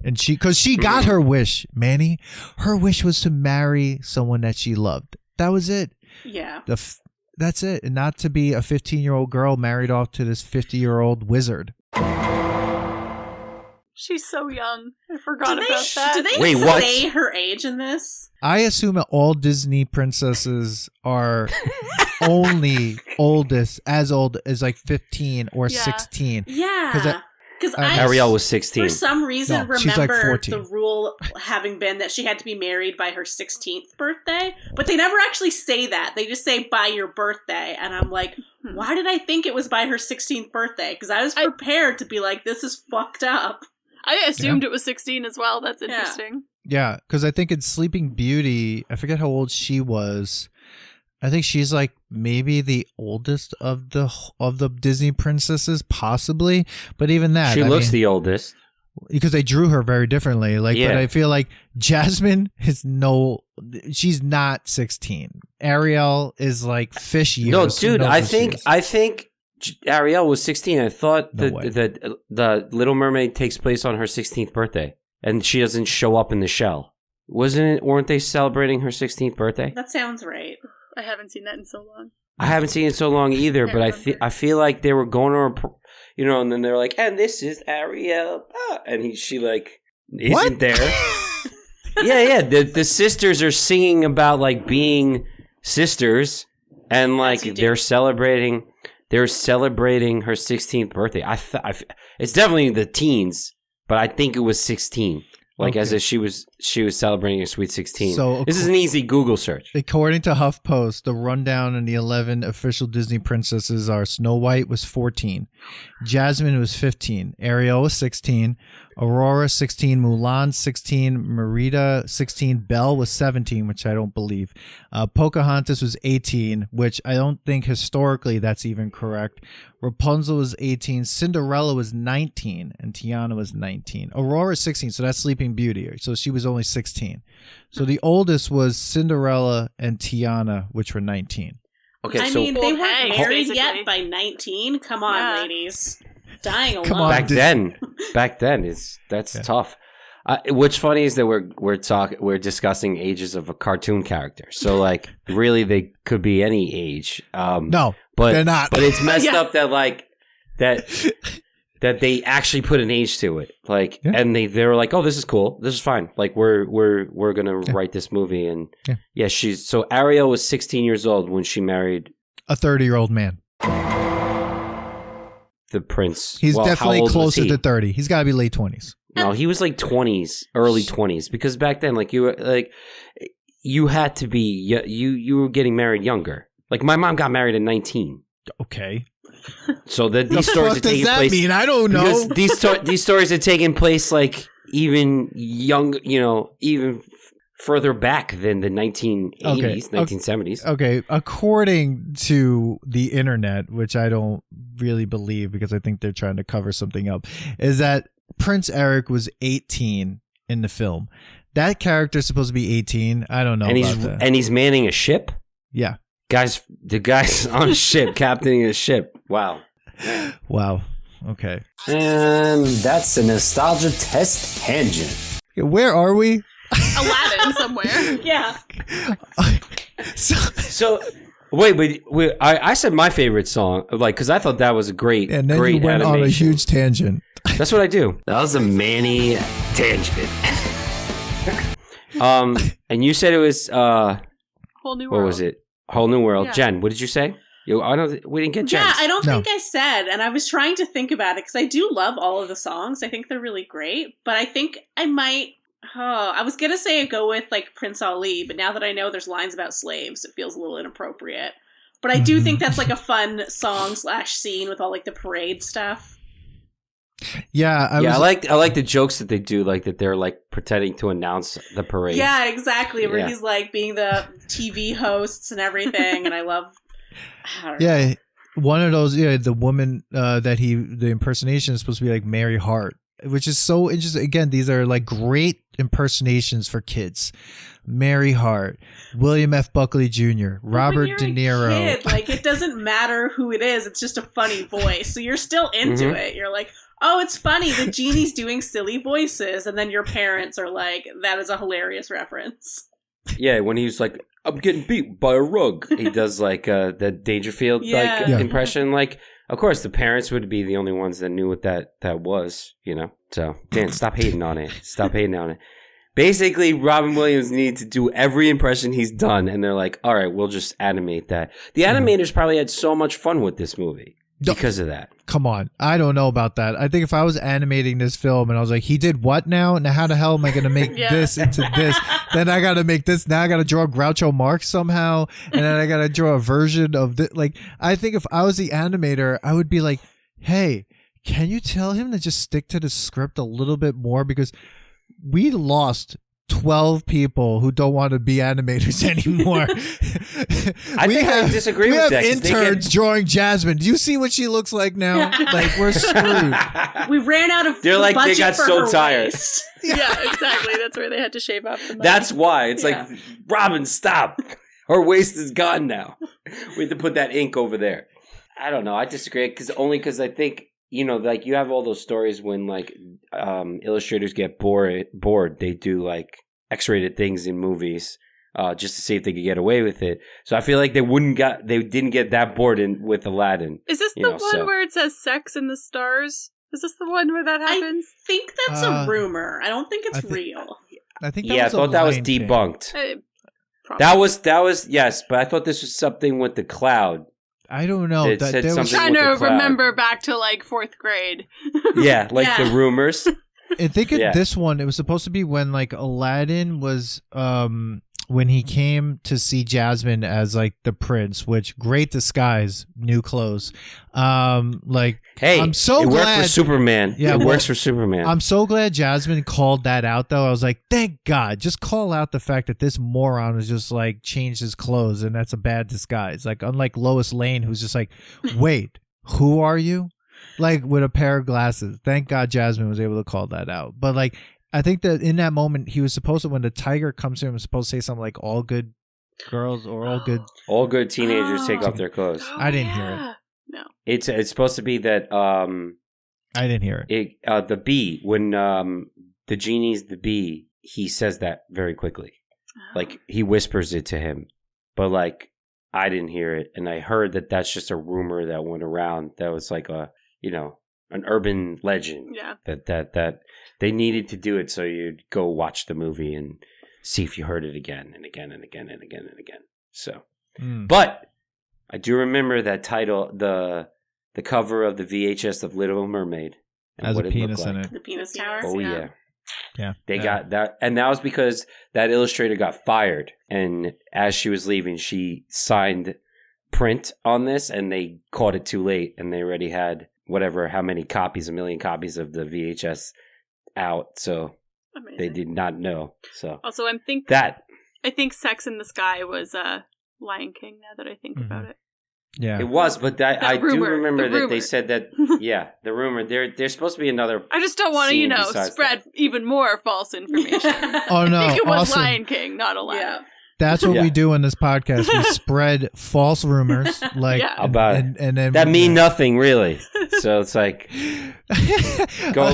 And because she got her wish, Manny. Her wish was to marry someone that she loved. That was it. Yeah. That's it. And not to be a 15-year-old girl married off to this 50-year-old wizard. She's so young. I forgot about that. Do they say her age in this? I assume that all Disney princesses are only as old as like 15 or 16. Yeah. Because Ariel was 16. For some reason, she's like remember 14. the rule having been that she had to be married by her 16th birthday. But they never actually say that. They just say by your birthday. And I'm like, why did I think it was by her 16th birthday? Because I was prepared to be like, this is fucked up. I assumed it was 16 as well. That's interesting. Yeah, because I think in Sleeping Beauty, I forget how old she was. I think she's like maybe the oldest of the Disney princesses, possibly. But even that, she looks the oldest because they drew her very differently. Like, but I feel like Jasmine she's not 16. Ariel is like fish years. No, dude, I think Ariel was 16. I thought the Little Mermaid takes place on her 16th birthday, and she doesn't show up in the shell. Weren't they celebrating her 16th birthday? That sounds right. I haven't seen that in so long. I haven't seen it so long either, but I feel like they were going to, and then they're like, and this is Ariel, and she like isn't there. Yeah. The sisters are singing about like being sisters, and like they're celebrating her 16th birthday. It's definitely the teens, but I think it was 16. Like as if she was celebrating a sweet 16. So this is an easy Google search. According to HuffPost, the rundown on the 11 official Disney princesses are: Snow White was 14, Jasmine was 15, Ariel was 16, Aurora 16, Mulan 16, Merida 16, Belle was 17, which I don't believe. Pocahontas was 18, which I don't think historically that's even correct. Rapunzel was 18, Cinderella was 19, and Tiana was 19. Aurora 16, so that's Sleeping Beauty, so she was only 16. So the oldest was Cinderella and Tiana, which were 19. Okay, I so mean, they weren't Hanks, married basically. yet by 19. Come on, ladies. Dying alone. Come on. back then that's tough. What's funny is that we're discussing ages of a cartoon character. So like, really, they could be any age. No, but they're not. But it's messed up that like that they actually put an age to it. Like, and they were like, oh, this is cool. This is fine. Like, we're gonna write this movie. And she's so Ariel was 16 years old when she married a 30-year-old man. The prince. He's Well, definitely how old was closer he? to 30. He's got to be late 20s. No, he was like 20s, early 20s, because back then, like you had to be you were getting married younger. Like my mom got married at 19. Okay. So these stories are taking place. Mean? I don't know. Because these stories are taking place like even young, even further back than the 1980s, 1970s. Okay, according to the internet, which I don't really believe because I think they're trying to cover something up, is that Prince Eric was 18 in the film. That character is supposed to be 18. I don't know and he's manning a ship? Yeah. The guy's on a ship, captaining a ship. Wow. Wow. Okay. And that's a nostalgia test tangent. Where are we? Aladdin somewhere. Yeah. So wait, I said my favorite song, like, because I thought that was a great, and then great you went animation. on a huge tangent. That's what I do. That was a Manny tangent. And you said it was Whole New World. what was it? Whole New World. Yeah. Jen, what did you say? We didn't get Jen. Yeah, I don't think I said, and I was trying to think about it because I do love all of the songs. I think they're really great, but I think I might. I was gonna say go with like Prince Ali, but now that I know there's lines about slaves, it feels a little inappropriate. But I do think that's like a fun song / scene with all like the parade stuff. Yeah, I like the jokes that they do, like that they're like pretending to announce the parade. Yeah, exactly. Where he's like being the TV hosts and everything, and I don't know. One of those. Yeah, the woman the impersonation is supposed to be like Mary Hart, which is so interesting. Again, these are like great impersonations for kids. Mary Hart, William F. Buckley Jr., Robert De Niro. Kid, like it doesn't matter who it is; it's just a funny voice. So you're still into it. You're like, oh, it's funny. The genie's doing silly voices, and then your parents are like, that is a hilarious reference. Yeah, when he's like, I'm getting beat by a rug. He does like the Dangerfield impression. Like, of course, the parents would be the only ones that knew what that was, So, Dan, stop hating on it. Stop hating on it. Basically, Robin Williams needs to do every impression he's done, and they're like, all right, we'll just animate that. The animators probably had so much fun with this movie because of that. Come on. I don't know about that. I think if I was animating this film and I was like, he did what now? Now how the hell am I going to make this into this? Then I got to make this. Now I got to draw Groucho Marx somehow. And then I got to draw a version of this. Like, I think if I was the animator, I would be like, hey, can you tell him to just stick to the script a little bit more? Because we lost 12 people who don't want to be animators anymore. I disagree with that. We have interns drawing Jasmine. Do you see what she looks like now? Like, we're screwed. We ran out of They're like, budget they got for so her tired. waist. Yeah, exactly. That's where they had to shave off the money. That's why. It's like, Robin, stop. Her waist is gone now. We have to put that ink over there. I don't know. I disagree because I think, like you have all those stories when like illustrators get bored. They do like X-rated things in movies just to see if they could get away with it. So I feel like they didn't get that bored with Aladdin. Is this the one where it says sex in the stars? Is this the one where that happens? I think that's a rumor. I don't think it's real. I think I thought that was debunked. That was yes, but I thought this was something with the cloud. I don't know. It said I'm trying to remember back to like 4th grade. Yeah, like the rumors. I think this one, it was supposed to be when like Aladdin was when he came to see Jasmine as like the prince, which great disguise, new clothes. Like, hey, I'm so glad worked for Superman. Yeah, it works for Superman. I'm so glad Jasmine called that out though. I was like, thank God, just call out the fact that this moron was just like changed his clothes and that's a bad disguise. Like, unlike Lois Lane, who's just like, wait, who are you? Like with a pair of glasses. Thank God Jasmine was able to call that out. But like, I think that in that moment, he was supposed to, when the tiger comes to him, he was supposed to say something like, all good girls or all good. All good teenagers take off their clothes. I didn't hear it. No. It's supposed to be that. I didn't hear it. The bee, when the genie's the bee, he says that very quickly. Like, he whispers it to him. But, like, I didn't hear it. And I heard that that's just a rumor that went around. That was like an urban legend. Yeah. That they needed to do it so you'd go watch the movie and see if you heard it again and again and again and again and again. So, but I do remember that title, the cover of the VHS of Little Mermaid. And has what a penis in it. The penis tower. Oh, yeah. Yeah. They got that. And that was because that illustrator got fired. And as she was leaving, she signed print on this and they caught it too late. And they already had how many copies, 1 million copies of the VHS out. So Amazing. They did not know. So also, I think Sex in the Sky was Lion King, now that I think about it. Yeah, it was, but I do remember that they said that. Yeah, the rumor. There's supposed to be another. I just don't want to, spread even more false information. Oh no! I think it was awesome. Lion King, not Aladdin. Yeah. That's what we do in this podcast. We spread false rumors, like about it, and then that mean nothing really. So it's like, go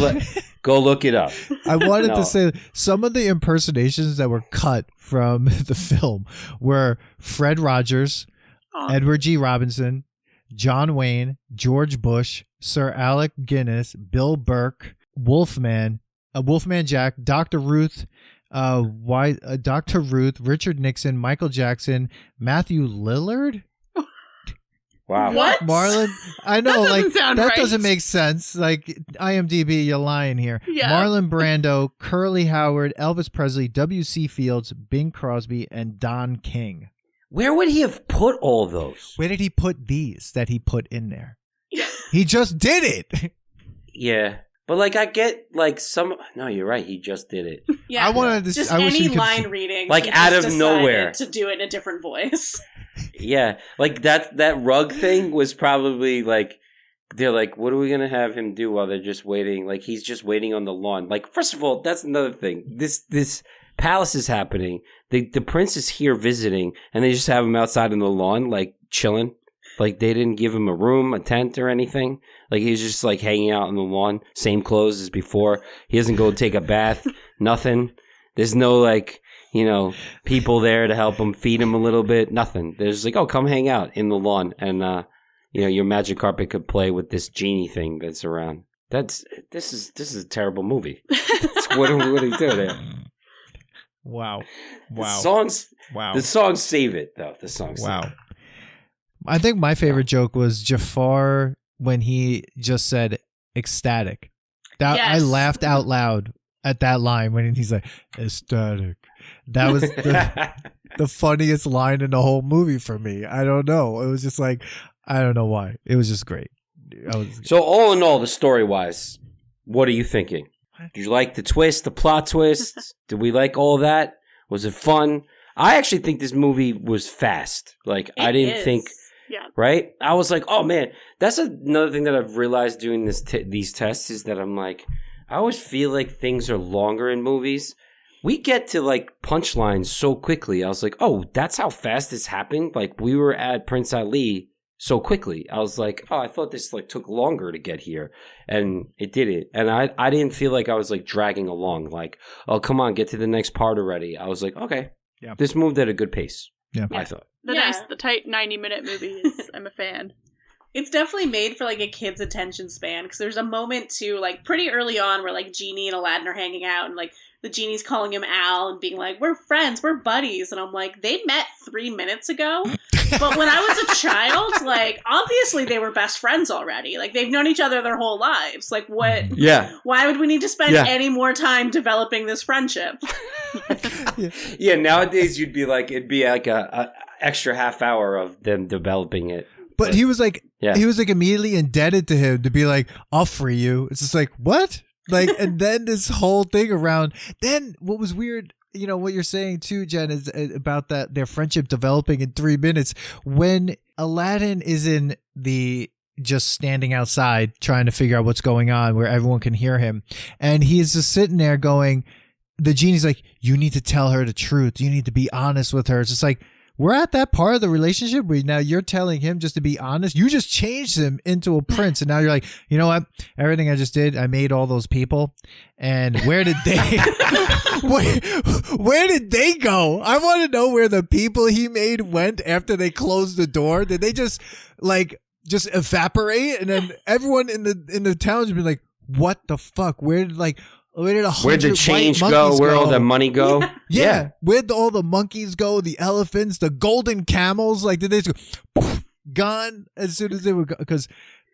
look it up. I wanted to say some of the impersonations that were cut from the film were Fred Rogers, Edward G. Robinson, John Wayne, George Bush, Sir Alec Guinness, Bill Burke, Wolfman Jack, Dr. Ruth, Dr. Ruth, Richard Nixon, Michael Jackson, Matthew Lillard. Wow. What? Marlon, I know, that right. doesn't make sense. Like, IMDb, you're lying here. Yeah. Marlon Brando, Curly Howard, Elvis Presley, W.C. Fields, Bing Crosby, and Don King. Where would he have put all those? Where did he put these that he put in there? He just did it. Yeah. But, like, I get, like, some... No, you're right. He just did it. Yeah. I wanted to... Just I wish any he could line reading. Like, out of nowhere. To do it in a different voice. Yeah. Like, that rug thing was probably, like... They're like, what are we going to have him do while they're just waiting? Like, he's just waiting on the lawn. Like, first of all, that's another thing. This palace is happening. The prince is here visiting, and they just have him outside on the lawn, like, chilling. Like, they didn't give him a room, a tent, or anything. Like, he's just, like, hanging out on the lawn, same clothes as before. He doesn't go take a bath, nothing. There's no, like, people there to help him, feed him a little bit, nothing. There's like, oh, come hang out in the lawn, and, your magic carpet could play with this genie thing that's around. This is a terrible movie. What do we do there? Wow. The songs save it, though. The songs save it. I think my favorite joke was Jafar when he just said ecstatic. I laughed out loud at that line when he's like, ecstatic. That was the funniest line in the whole movie for me. I don't know. It was just like, I don't know why. It was just great. So all in all, the story-wise, what are you thinking? Did you like the twist, the plot twist? Did we like all that? Was it fun? I actually think this movie was fast. Like, I didn't think... Yeah. Right? I was like, oh, man. That's another thing that I've realized doing these tests is that I'm like, I always feel like things are longer in movies. We get to, like, punchlines so quickly. I was like, oh, that's how fast this happened? Like, we were at Prince Ali so quickly. I was like, oh, I thought this, like, took longer to get here. And it didn't. And I didn't feel like I was, like, dragging along. Like, oh, come on, get to the next part already. I was like, okay. Yeah. This moved at a good pace. Yeah. I thought. The tight 90-minute movies. I'm a fan. It's definitely made for, like, a kid's attention span, because there's a moment, too, like, pretty early on where, like, Genie and Aladdin are hanging out, and, like, the Genie's calling him Al and being like, we're friends, we're buddies, and I'm like, they met 3 minutes ago? But when I was a child, like, obviously they were best friends already. Like, they've known each other their whole lives. Like, what? Yeah. Why would we need to spend any more time developing this friendship? Yeah, nowadays it'd be like a extra half hour of them developing it. But he was like, immediately indebted to him to be like, I'll free you. It's just like, what? Like, and then this whole thing around. Then what was weird, what you're saying too, Jen, is about that their friendship developing in 3 minutes. When Aladdin is in the just standing outside trying to figure out what's going on, where everyone can hear him, and he's just sitting there going, the genie's like, you need to tell her the truth. You need to be honest with her. It's just like, we're at that part of the relationship where now you're telling him just to be honest. You just changed him into a prince, and now you're like, you know what? Everything I just did, I made all those people, and where did they? where did they go? I want to know where the people he made went after they closed the door. Did they just evaporate, and then everyone in the town's been like, what the fuck? Where'd the change go? Where'd all the money go? Yeah. Where'd all the monkeys go? The elephants, the golden camels? Like, did they just go poof, gone as soon as they were because?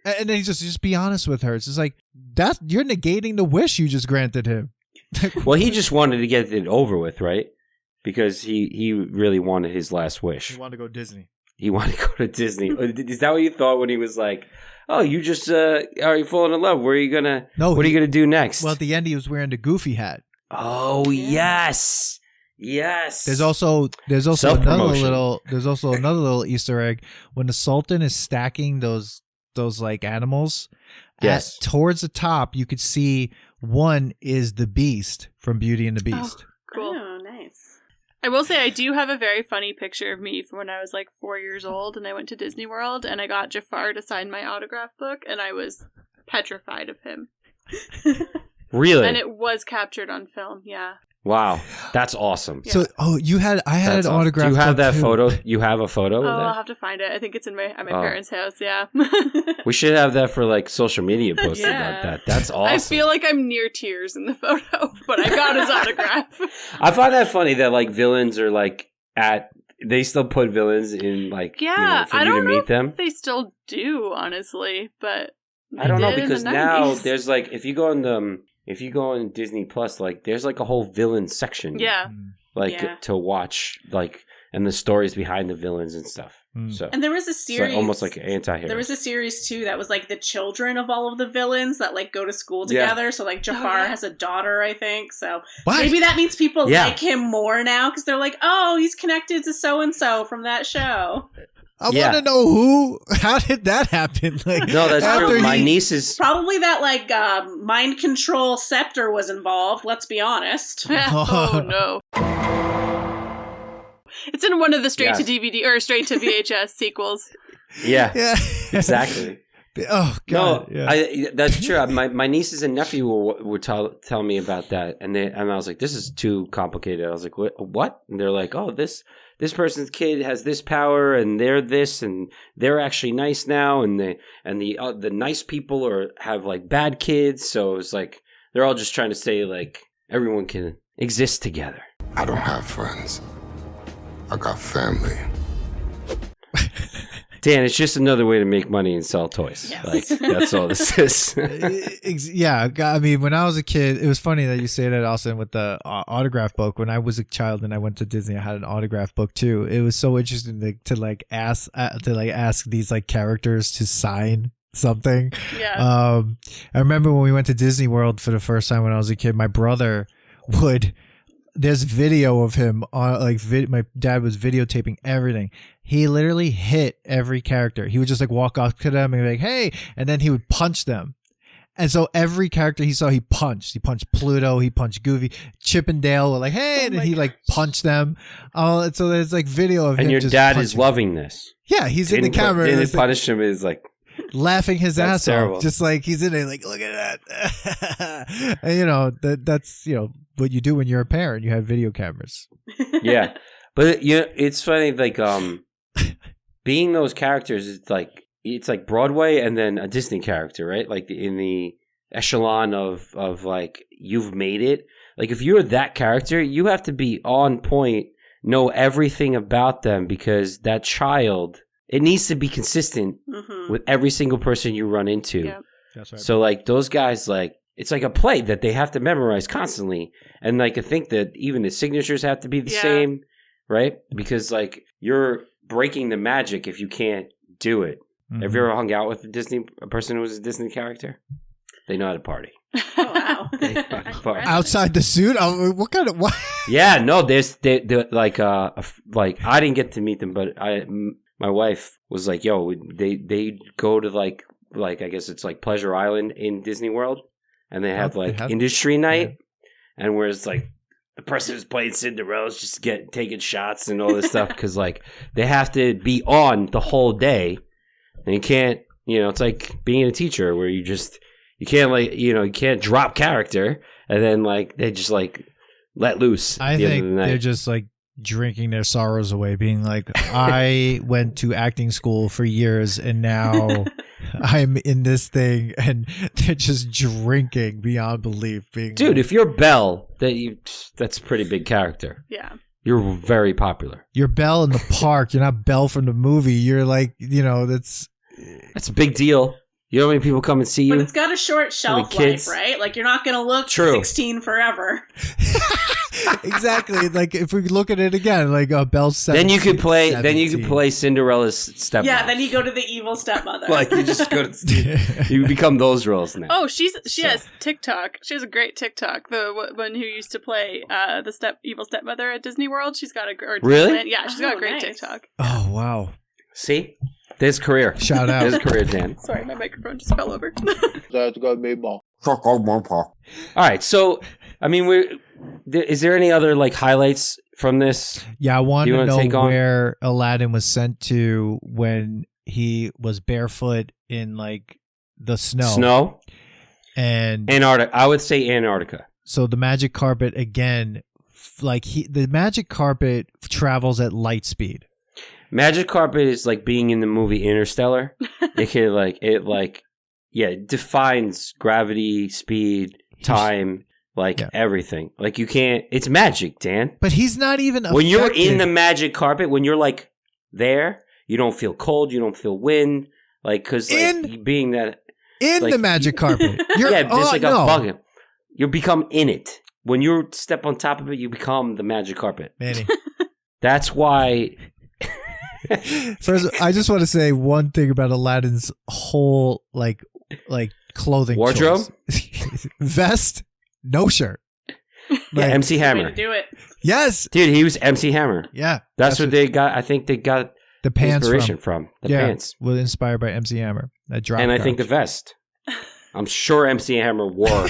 And then he just be honest with her. It's just like you're negating the wish you just granted him. Well, he just wanted to get it over with, right? Because he really wanted his last wish. He wanted to go Disney. He wanted to go to Disney. Is that what you thought when he was like, "Oh, you just are you falling in love? Where are you gonna? What are you gonna do next?" Well, at the end, he was wearing the Goofy hat. Oh yes. There's also another little Easter egg when the Sultan is stacking those like animals. Yes. Towards the top, you could see one is the Beast from Beauty and the Beast. Oh, cool. Oh, nice. I will say I do have a very funny picture of me from when I was like 4 years old and I went to Disney World and I got Jafar to sign my autograph book and I was petrified of him. Really? And it was captured on film, yeah. Wow, that's awesome. So, I had an autograph. Do you have that too. photo? You have a photo of that? I'll have to find it. I think it's at my parents' house, yeah. We should have that for like social media posts about that. That's awesome. I feel like I'm near tears in the photo, but I got his autograph. I find that funny that like villains are like they still put villains in like for I you don't to know meet them. If they still do, honestly, but I don't know did in because the now 90s. there's like if you go on Disney Plus, like there's like a whole villain section, to watch, like, and the stories behind the villains and stuff. So and there was a series, like, almost like anti-hero. There was a series too that was like the children of all of the villains that like go to school together. So like Jafar has a daughter, I think. So maybe that means people like him more now because they're like, oh, he's connected to so and so from that show. I want to know who. How did that happen? Like, no, that's true. My niece is probably that like mind control scepter was involved. Let's be honest. Oh no! It's in one of the straight to DVD or straight to VHS sequels. Yeah, exactly. Oh god, no, that's true. My nieces and nephew would tell me about that, and I was like, "This is too complicated." I was like, "What?" And they're like, "Oh, this person's kid has this power, and they're this, and they're actually nice now, and the nice people have like bad kids." So it's like they're all just trying to say like everyone can exist together. I don't have friends. I got family. Dan, it's just another way to make money and sell toys. Yes. Like that's all this is. Yeah, I mean, when I was a kid, it was funny that you say that, Austin, with the autograph book. When I was a child and I went to Disney, I had an autograph book too. It was so interesting to ask these like characters to sign something. Yeah. I remember when we went to Disney World for the first time when I was a kid. My brother would. There's video of him on my dad was videotaping everything. He literally hit every character. He would just like walk up to them and be like, "Hey," and then he would punch them. And so every character he saw, he punched. He punched Pluto. He punched Goofy. Chip and Dale were like, "Hey," and then he like punched them. Oh, so there's like video of him. And your just dad punching. is loving this. Yeah, he's in the camera. And his punishment is like laughing his ass terrible. off, just like he's in there, like, look at that. And that's what you do when you're a parent. You have video cameras. Yeah, but it's funny, like being those characters. It's like Broadway and then a Disney character, right? Like in the echelon of like you've made it. Like if you're that character, you have to be on point, know everything about them because that child. It needs to be consistent with every single person you run into. Yeah. That's right. So like those guys, like it's like a play that they have to memorize constantly, and like I think that even the signatures have to be the same, right? Because like you're breaking the magic if you can't do it. Have you ever hung out with a person who was a Disney character? They know how to party. Oh wow! Outside the suit? What kind of what? Yeah, no. There's like I didn't get to meet them, but my wife was like, "Yo, they go to like I guess it's like Pleasure Island in Disney World, and they have industry night, and where it's like the person who's playing Cinderella's just taking shots and all this stuff because like they have to be on the whole day, and you can't. It's like being a teacher where you can't like you can't drop character and then like they just like let loose. I think they're just like drinking their sorrows away, being like, I went to acting school for years and now I'm in this thing, and they're just drinking beyond belief. Dude, like, if you're Belle, that's a pretty big character. Yeah. You're very popular. You're Belle in the park. You're not Belle from the movie. You're like, that's a big deal. You know how many people come and see you? But it's got a short shelf life, right? Like, you're not going to look 16 forever. Exactly. Like, if we look at it again, like Belle's 17. Then you could play Cinderella's stepmother. Yeah, then you go to the evil stepmother. Like, you just go to... You become those roles now. Oh, she has TikTok. She has a great TikTok. The one who used to play the evil stepmother at Disney World. She's got a... Really? Yeah, she's got a great TikTok. Oh, wow. See? There's career. Shout out. There's career, Dan. Sorry, my microphone just fell over. That's got meatball. All right, so, I mean, is there any other, like, highlights from this? Yeah, I want to know where Aladdin was sent to when he was barefoot in, like, the snow. And Antarctica. I would say Antarctica. So the magic carpet, again, like, the magic carpet travels at light speed. Magic carpet is like being in the movie Interstellar. It defines gravity, speed, time, everything. Like you can't. It's magic, Dan. But he's not even. When you're in the magic carpet, when you're like there, you don't feel cold, you don't feel wind, like because being that in the magic carpet. A bug. You become in it. When you step on top of it, you become the magic carpet. Manny. That's why. First, I just want to say one thing about Aladdin's whole like clothing wardrobe, vest, no shirt. MC Hammer. Way to do it. Yes, dude, he was MC Hammer. Yeah, that's what they got. I think they got the pants inspiration from the pants. Was inspired by MC Hammer. That drop, and I think the vest. I'm sure MC Hammer wore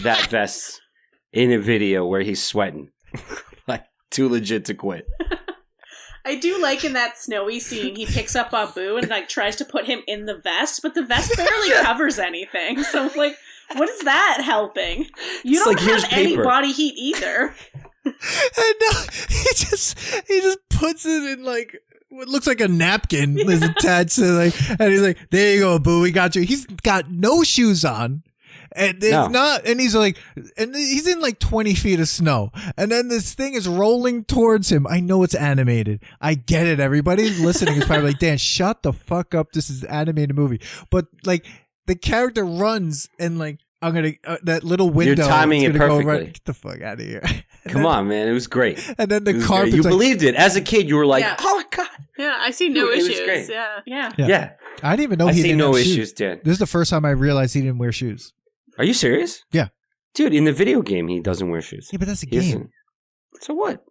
that vest in a video where he's sweating, like too legit to quit. I do like in that snowy scene, he picks up Abu and like tries to put him in the vest, but the vest barely covers anything. So I'm like, what is that helping? You don't have any body heat either. And he just puts it in like what looks like a napkin is attached to and he's like, there you go, Abu, we got you. He's got no shoes on. And he's like, and he's in like 20 feet of snow. And then this thing is rolling towards him. I know it's animated. I get it. Everybody listening is probably like, Dan, shut the fuck up. This is an animated movie. But like the character runs and like, I'm going to, that little window. You're timing it perfectly. Get the fuck out of here. Come on, man. It was great. And then the carpet. You believed it. As a kid, you were like, oh my God. Yeah, I see no issues. It was great. Yeah. I didn't even know he didn't have shoes. Issues, Dan. This is the first time I realized he didn't wear shoes. Are you serious? Yeah. Dude, in the video game, he doesn't wear shoes. Yeah, but that's a game. So what?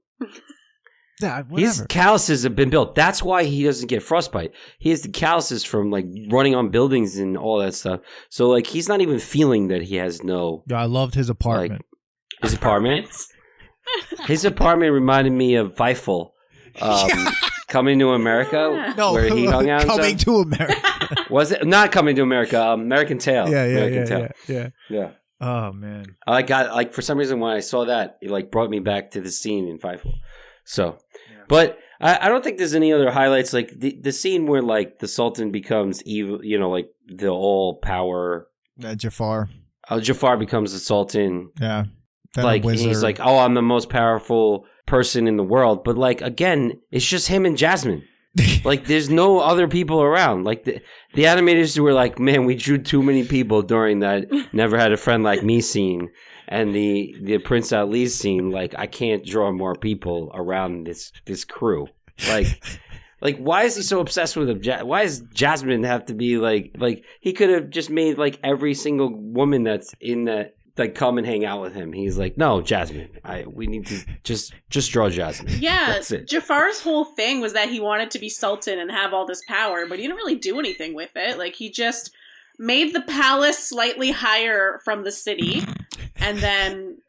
Yeah, whatever. His calluses have been built. That's why he doesn't get frostbite. He has the calluses from like running on buildings and all that stuff. So like he's not even feeling that he has no... Yeah, I loved his apartment. Like, his apartment? His apartment reminded me of Feifel. Coming to America, where he hung out. Coming to America. Was it not Coming to America? American Tail. Yeah. Oh man. I got like for some reason when I saw that, it like brought me back to the scene in Feifel. So, but I don't think there's any other highlights. Like the scene where like the Sultan becomes evil. You know, like the all power. Jafar. Jafar becomes the Sultan. Yeah. Like he's like, oh, I'm the most powerful person in the world, but like again, it's just him and Jasmine. Like there's no other people around. Like the animators were like, man, we drew too many people during that Never Had a Friend Like Me scene and the Prince Ali scene. Like I can't draw more people around this crew. Like why is he so obsessed with him? Why does Jasmine have to be like he could have just made like every single woman that's in that like come and hang out with him. He's like, no, Jasmine. We need to just draw Jasmine. Yeah, that's it. Jafar's whole thing was that he wanted to be Sultan and have all this power, but he didn't really do anything with it. Like he just made the palace slightly higher from the city and then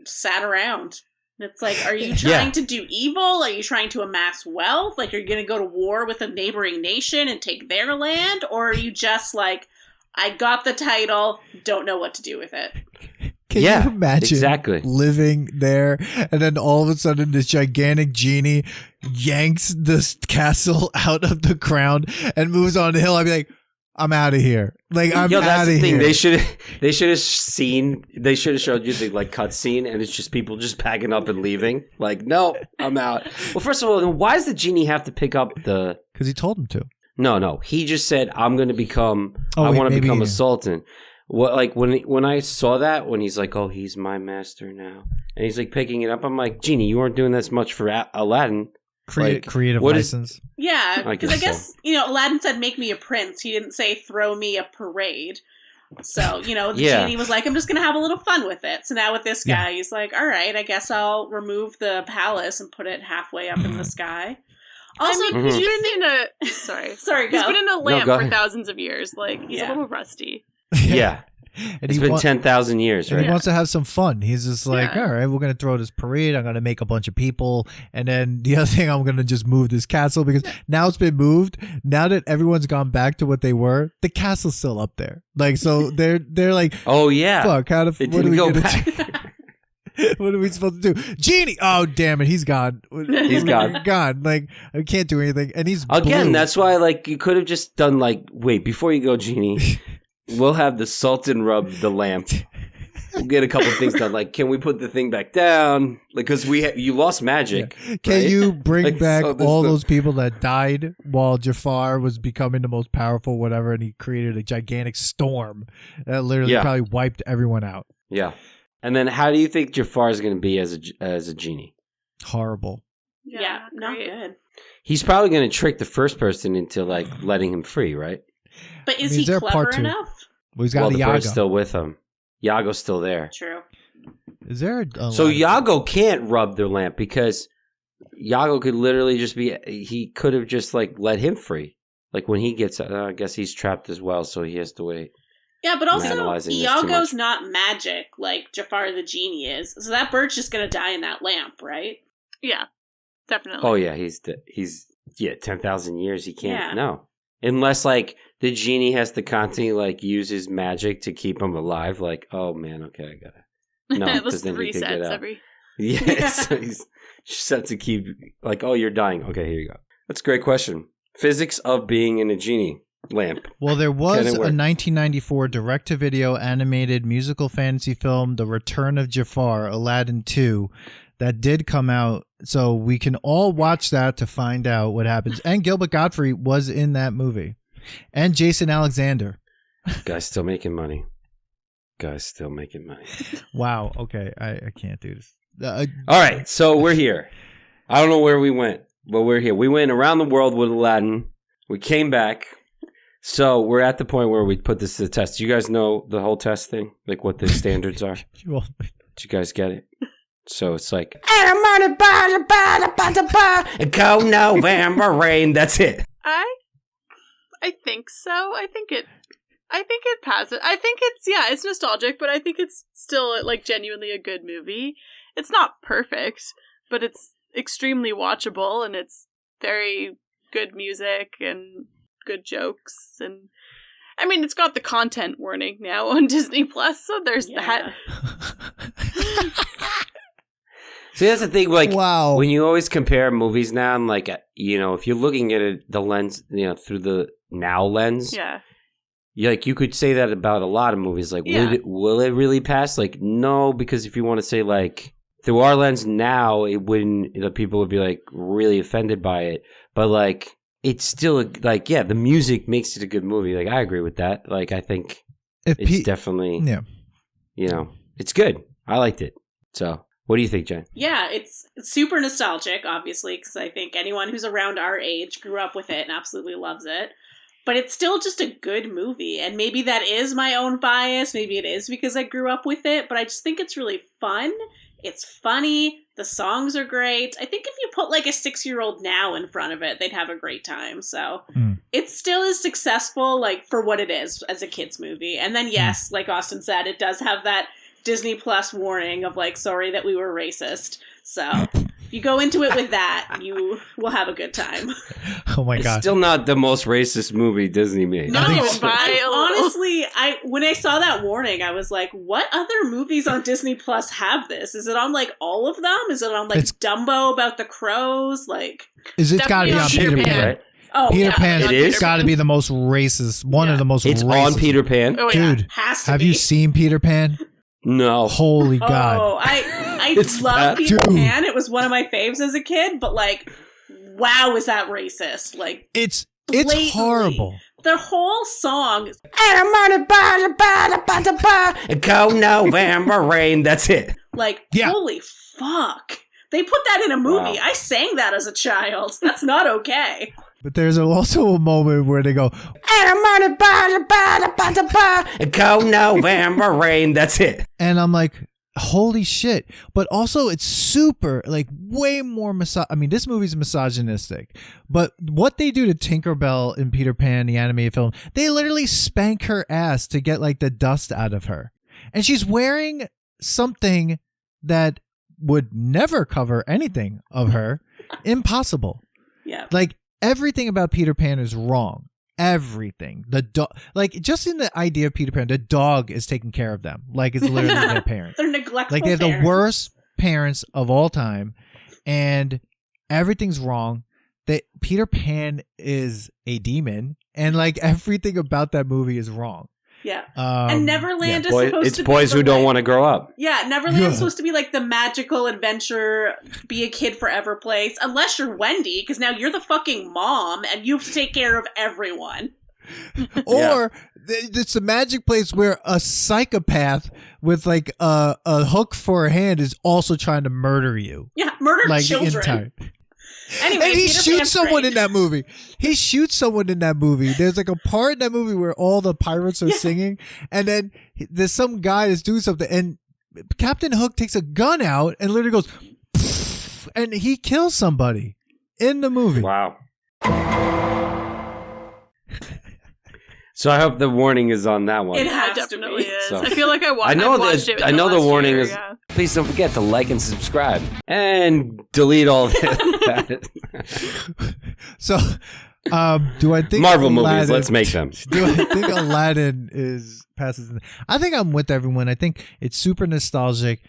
sat around. It's like, are you trying to do evil? Are you trying to amass wealth? Like, are you going to go to war with a neighboring nation and take their land? Or are you just like, I got the title, don't know what to do with it? Can you imagine living there and then all of a sudden this gigantic genie yanks this castle out of the ground and moves on the hill? I'd be like, I'm out of here. Like, I'm out of here. They should have showed you the like cutscene, and it's just people just packing up and leaving. Like, no, I'm out. Well, first of all, then why does the genie have to pick up the? Because he told him to. No, he just said, "I'm going to become. I want to become a sultan." What, like when I saw that, when he's like, "Oh, he's my master now," and he's like picking it up, I'm like, "Genie, you weren't doing this much for Aladdin." Creative license. Yeah, because I guess, Aladdin said, make me a prince. He didn't say, throw me a parade. So, the genie was like, I'm just going to have a little fun with it. So now with this guy, he's like, all right, I guess I'll remove the palace and put it halfway up in the sky. Also, he's been in a... Sorry, he's been in a lamp for thousands of years. Like, he's a little rusty. Yeah. It's been 10,000 years, right? He wants to have some fun. He's just like, all right, we're going to throw this parade. I'm going to make a bunch of people. And then the other thing, I'm going to just move this castle because now it's been moved. Now that everyone's gone back to what they were, the castle's still up there. Like, so they're like, oh, yeah. Fuck, what are we going to do? What are we supposed to do? Genie! Oh, damn it. He's gone. He's gone. Gone. Like, I can't do anything. And he's again, blue. That's why, like, you could have just done, like, wait, before you go, Genie... We'll have the Sultan rub the lamp. We'll get a couple things done. Like, can we put the thing back down? Like, because you lost magic. Yeah. Can you bring back all those people that died while Jafar was becoming the most powerful, whatever, and he created a gigantic storm that literally probably wiped everyone out? Yeah. And then, how do you think Jafar is going to be as a genie? Horrible. Yeah, not good. He's probably going to trick the first person into like letting him free, right? But is he clever enough? Well, he's got the bird's Yago still with him. Yago's still there. True. Is there so Yago can't rub their lamp because Yago could literally just be. He could have just like let him free. Like when he gets, I guess he's trapped as well, so he has to wait. Yeah, but also Yago's not magic like Jafar the genie is, so that bird's just gonna die in that lamp, right? Yeah, definitely. Oh yeah, he's 10,000 years. He can't unless like. The genie has to constantly like use his magic to keep him alive. Like, oh man, okay, I got it. No, because then he could get out. So he's just have to keep like, oh, you're dying. Okay, here you go. That's a great question. Physics of being in a genie lamp. Well, there was a 1994 direct-to-video animated musical fantasy film, The Return of Jafar, Aladdin 2, that did come out. So we can all watch that to find out what happens. And Gilbert Gottfried was in that movie. And Jason Alexander. Guy's still making money. Wow. Okay. I can't do this. All right. So we're here. I don't know where we went, but we're here. We went around the world with Aladdin. We came back. So we're at the point where we put this to the test. Do you guys know the whole test thing? Like what the standards are? Did you guys get it? So it's like, and come November rain. That's it. I think so. I think it passes. I think it's nostalgic, but I think it's still like genuinely a good movie. It's not perfect, but it's extremely watchable and it's very good music and good jokes. And I mean, it's got the content warning now on Disney Plus, so there's that. See, that's the thing. Like, wow. When you always compare movies now, and like, if you're looking at it, the lens, through the now lens, you could say that about a lot of movies. Like, will it really pass? Like, no, because if you want to say like through our lens now, it wouldn't. The people would be like really offended by it. But like, it's still like, the music makes it a good movie. Like, I agree with that. Like, I think it's definitely, it's good. I liked it. So. What do you think, Jen? Yeah, it's super nostalgic, obviously, because I think anyone who's around our age grew up with it and absolutely loves it. But it's still just a good movie, and maybe that is my own bias. Maybe it is because I grew up with it, but I just think it's really fun. It's funny. The songs are great. I think if you put like a 6-year-old now in front of it, they'd have a great time. So it still is successful, like for what it is as a kid's movie. And then yes, like Austin said, it does have that Disney Plus warning of like, sorry that we were racist. So if you go into it with that, you will have a good time. Oh my It's god! still not the most racist movie Disney made. No, by a little. honestly, when I saw that warning, I was like, what other movies on Disney Plus have this? Is it on like all of them? Is it on like Dumbo about the crows? Like, it's got to be on Peter Pan. Right? Oh, Peter Pan it is is got to be the most racist, one of the most It's racist. on Peter Pan? Oh, yeah. Dude, has to have be. you seen Peter Pan? No. Holy God. Oh, I It's love bad. Peter Dude. Pan. It was one of my faves as a kid, but like, wow, is that racist? Like, It's blatantly. horrible. The whole song. Go November rain. That's it. Like, Yeah. holy fuck. They put that in a movie. Wow. I sang that as a child. That's not okay. But there's also a moment where they go, Go November rain. That's it. and I'm like, holy shit. But also it's super, like, way more I mean, this movie's misogynistic, but what they do to Tinkerbell in Peter Pan, the animated film, they literally spank her ass to get like the dust out of her. And she's wearing something that would never cover anything of her. Impossible. Yeah. Like, everything about Peter Pan is wrong. Everything. The dog, like, just in the idea of Peter Pan, the dog is taking care of them. Like, it's literally their parent. They're neglectful. Like, they have the parents. worst parents of all time, and everything's wrong. That Peter Pan is a demon, and like everything about that movie is wrong. Yeah. And Neverland is Boy, supposed it's to boys be who don't want to grow up. Yeah, Neverland's supposed to be like the magical adventure, be a kid forever place. Unless you're Wendy, because now you're the fucking mom and you have to take care of everyone. Or it's a magic place where a psychopath with like a hook for a hand is also trying to murder you. Yeah, murder Like children. the entire. Anyway, And he Peter shoots Pan's someone great. in that movie. He shoots someone in that movie. There's like a part in that movie where all the pirates are singing, and then there's some guy that's doing something, and Captain Hook takes a gun out and literally goes, "Pfft," and he kills somebody in the movie. Wow. So I hope the warning is on that one. It has definitely to be. is. So- I feel like I I know watched that- it. I know the last warning year, is- yeah. Please don't forget to like and subscribe. And delete all that. So, do I think Marvel movies, Aladdin- let's make them. Do I think Aladdin passes? I think I'm with everyone. I think it's super nostalgic,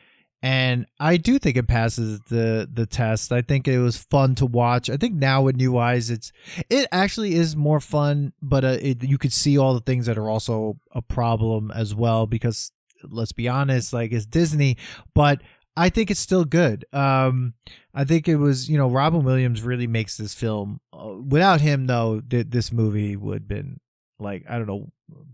and I do think it passes the test. I think it was fun to watch. I think now with new eyes, it actually is more fun, but you could see all the things that are also a problem as well, because let's be honest, like, it's Disney, but I think it's still good. I think it was, Robin Williams really makes this film. Without him, though, this movie would have been, like, I don't know,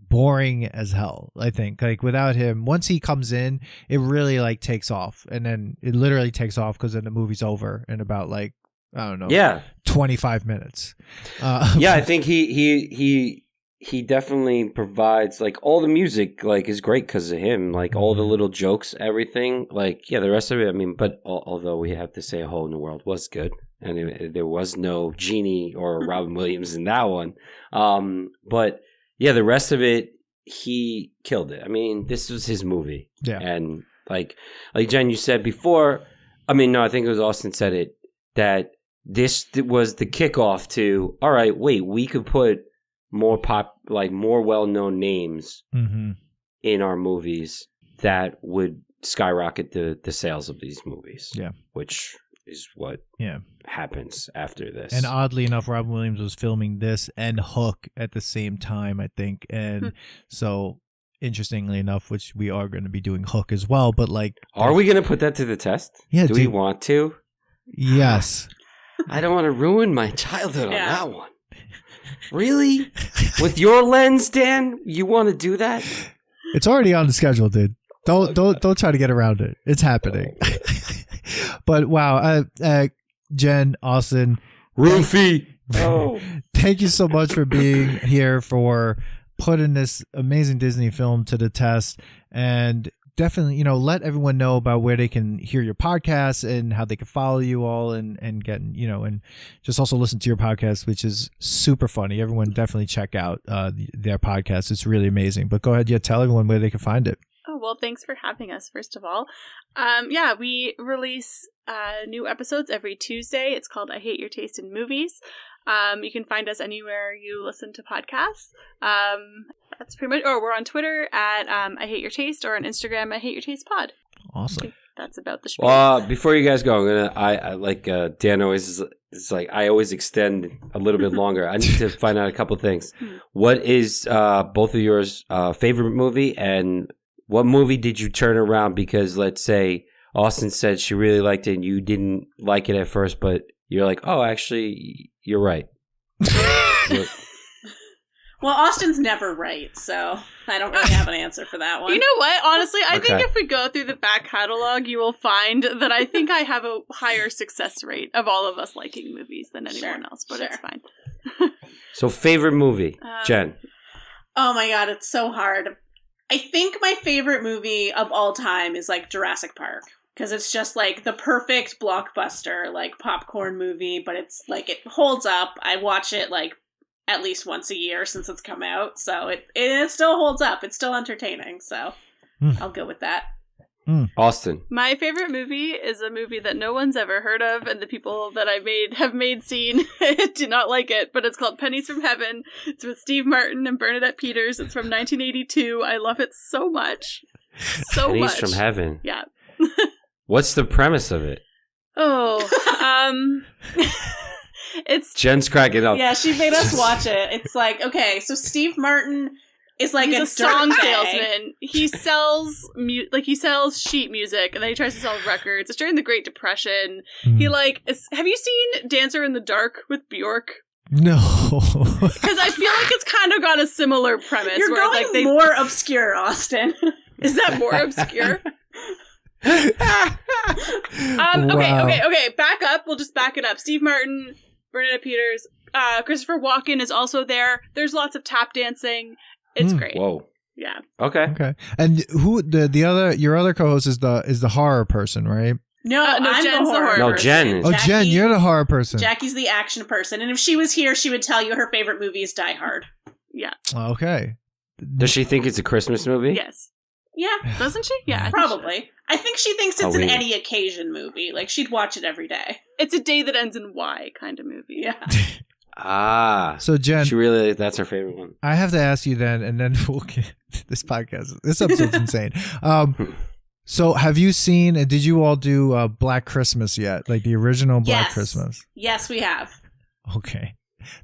boring as hell. I think, like, without him, once he comes in, it really like takes off, and then it literally takes off because then the movie's over in about, like, I don't know, 25 minutes. Yeah, I think he definitely provides, like, all the music, like, is great because of him, like, all the little jokes, everything, like, yeah, the rest of it, I mean, but although we have to say A Hole in the World was good, and there was no Genie or Robin Williams in that one, but yeah, the rest of it, he killed it. I mean, this was his movie. Yeah. And like Jen, you said before, I mean, no, I think it was Austin said it, that this was the kickoff to, all right, wait, we could put more more well-known names in our movies that would skyrocket the sales of these movies. Yeah. Which is what happens after this. And oddly enough, Robin Williams was filming this and Hook at the same time, I think. And so, interestingly enough, which we are going to be doing Hook as well, but like... Are we going to put that to the test? Yeah. Do we want to? Yes. I don't want to ruin my childhood on that one. Really? With your lens, Dan? You want to do that? It's already on the schedule, dude. Don't try to get around it. It's happening. But wow, Jen, Austin, Roofy. Thank you so much for being here, for putting this amazing Disney film to the test, and definitely, let everyone know about where they can hear your podcast and how they can follow you all and get, and just also listen to your podcast, which is super funny. Everyone definitely check out their podcast. It's really amazing. But go ahead, tell everyone where they can find it. Oh, well, thanks for having us, first of all. We release new episodes every Tuesday. It's called I Hate Your Taste in Movies. You can find us anywhere you listen to podcasts. That's pretty much, or we're on Twitter at I Hate Your Taste, or on Instagram, I Hate Your Taste Pod. Awesome. That's about the spiel. Before you guys go, I like Dan always is like, I always extend a little bit longer. I need to find out a couple things. What is both of yours favorite movie, and what movie did you turn around because, let's say, Austin said she really liked it and you didn't like it at first, but you're like, oh, actually, you're right. Well, Austin's never right, so I don't really have an answer for that one. You know what? Honestly, I think if we go through the back catalog, you will find that I think I have a higher success rate of all of us liking movies than anyone else, but it's fine. So, favorite movie, Jen? Oh my god, it's so hard. I think my favorite movie of all time is like Jurassic Park. Because it's just like the perfect blockbuster, like popcorn movie, but it's like it holds up. I watch it like at least once a year since it's come out, so it still holds up. It's still entertaining, so I'll go with that. Austin. My favorite movie is a movie that no one's ever heard of, and the people that I have seen do not like it, but it's called Pennies from Heaven. It's with Steve Martin and Bernadette Peters. It's from 1982. I love it so much. Pennies from Heaven. Yeah. What's the premise of it? It's Jen's cracking up. Yeah, she made us watch it. It's like, okay, so Steve Martin is like a song salesman. He sells he sells sheet music, and then he tries to sell records. It's during the Great Depression. He have you seen Dancer in the Dark with Bjork? No. Because I feel like it's kind of got a similar premise. You're where, going more obscure, Austin. Is that more obscure? Wow. Okay. Back up. We'll just back it up. Steve Martin, Bernadette Peters, Christopher Walken is also there. There's lots of tap dancing. It's great. Whoa. Yeah. Okay. And who your other co-host is the horror person, right? No, I'm Jen's the horror No, person. Jen. Oh, Jen, you're the horror person. Jackie's the action person, and if she was here, she would tell you her favorite movie is Die Hard. Yeah. Okay. Does she think it's a Christmas movie? Yes. Yeah. Doesn't she? Yeah. Probably. I think she thinks it's an any occasion movie. Like, she'd watch it every day. It's a day that ends in Y kind of movie. Yeah. So Jen, that's her favorite one. I have to ask you then, and then we'll get this episode's insane. So have you seen, did you all do Black Christmas yet? Like the original Black Christmas? Yes, we have. Okay.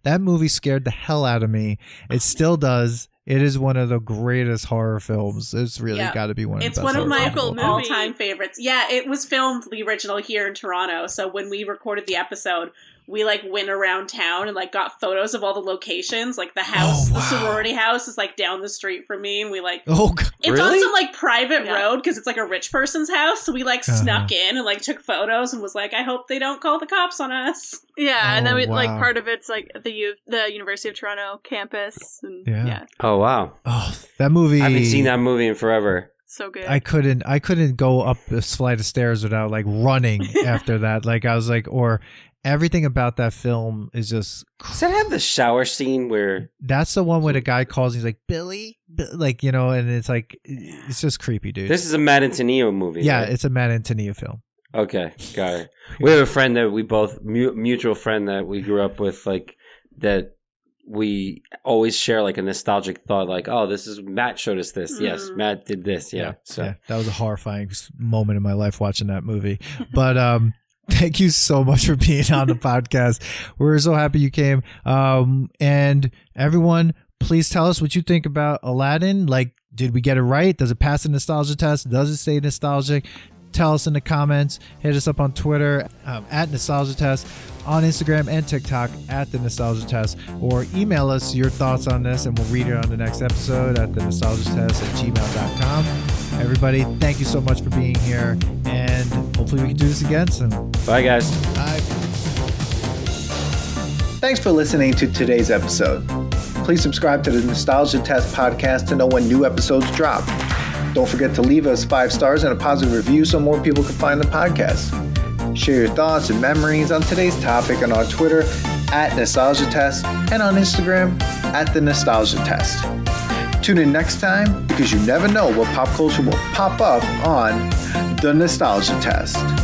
That movie scared the hell out of me. It still does. It is one of the greatest horror films. It's really got to be one of the best. It's one of my local all-time favorites. Yeah, it was filmed, the original, here in Toronto. So when we recorded the episode, we went around town and got photos of all the locations. Like the house, the sorority house is down the street from me, and we it's on some private road because it's a rich person's house. So we snuck in and took photos and was I hope they don't call the cops on us. Yeah, and then we part of it's the University of Toronto campus. And, yeah. Oh wow. Oh, that movie. I haven't seen that movie in forever. So good. I couldn't go up this flight of stairs without running after that. I was or everything about that film is just. Does that have the shower scene where? That's the one where the guy calls. He's like Billy, and it's it's just creepy, dude. This is a Matt Antonio movie. Yeah, right? it's a Matt Antonio film. Okay, got it. We have a friend that we both mutual friend that we grew up with, that we always share a nostalgic thought, oh, this is Matt showed us this. Yes, Matt did this. Yeah. So that was a horrifying moment in my life watching that movie. But thank you so much for being on the podcast. We're so happy you came. And everyone, please tell us what you think about Aladdin. Did we get it right? Does it pass the nostalgia test? Does it stay nostalgic? Tell us in the comments. Hit us up on Twitter at Nostalgia Test, on Instagram and TikTok at The Nostalgia Test, or email us your thoughts on this and we'll read it on the next episode at thenostalgiatest@gmail.com. Everybody, thank you so much for being here, and hopefully we can do this again soon. Bye, guys. Bye. Thanks for listening to today's episode. Please subscribe to the Nostalgia Test podcast to know when new episodes drop. Don't forget to leave us 5 stars and a positive review so more people can find the podcast. Share your thoughts and memories on today's topic and on Twitter at Nostalgia Test and on Instagram at The Nostalgia Test. Tune in next time because you never know what pop culture will pop up on The Nostalgia Test.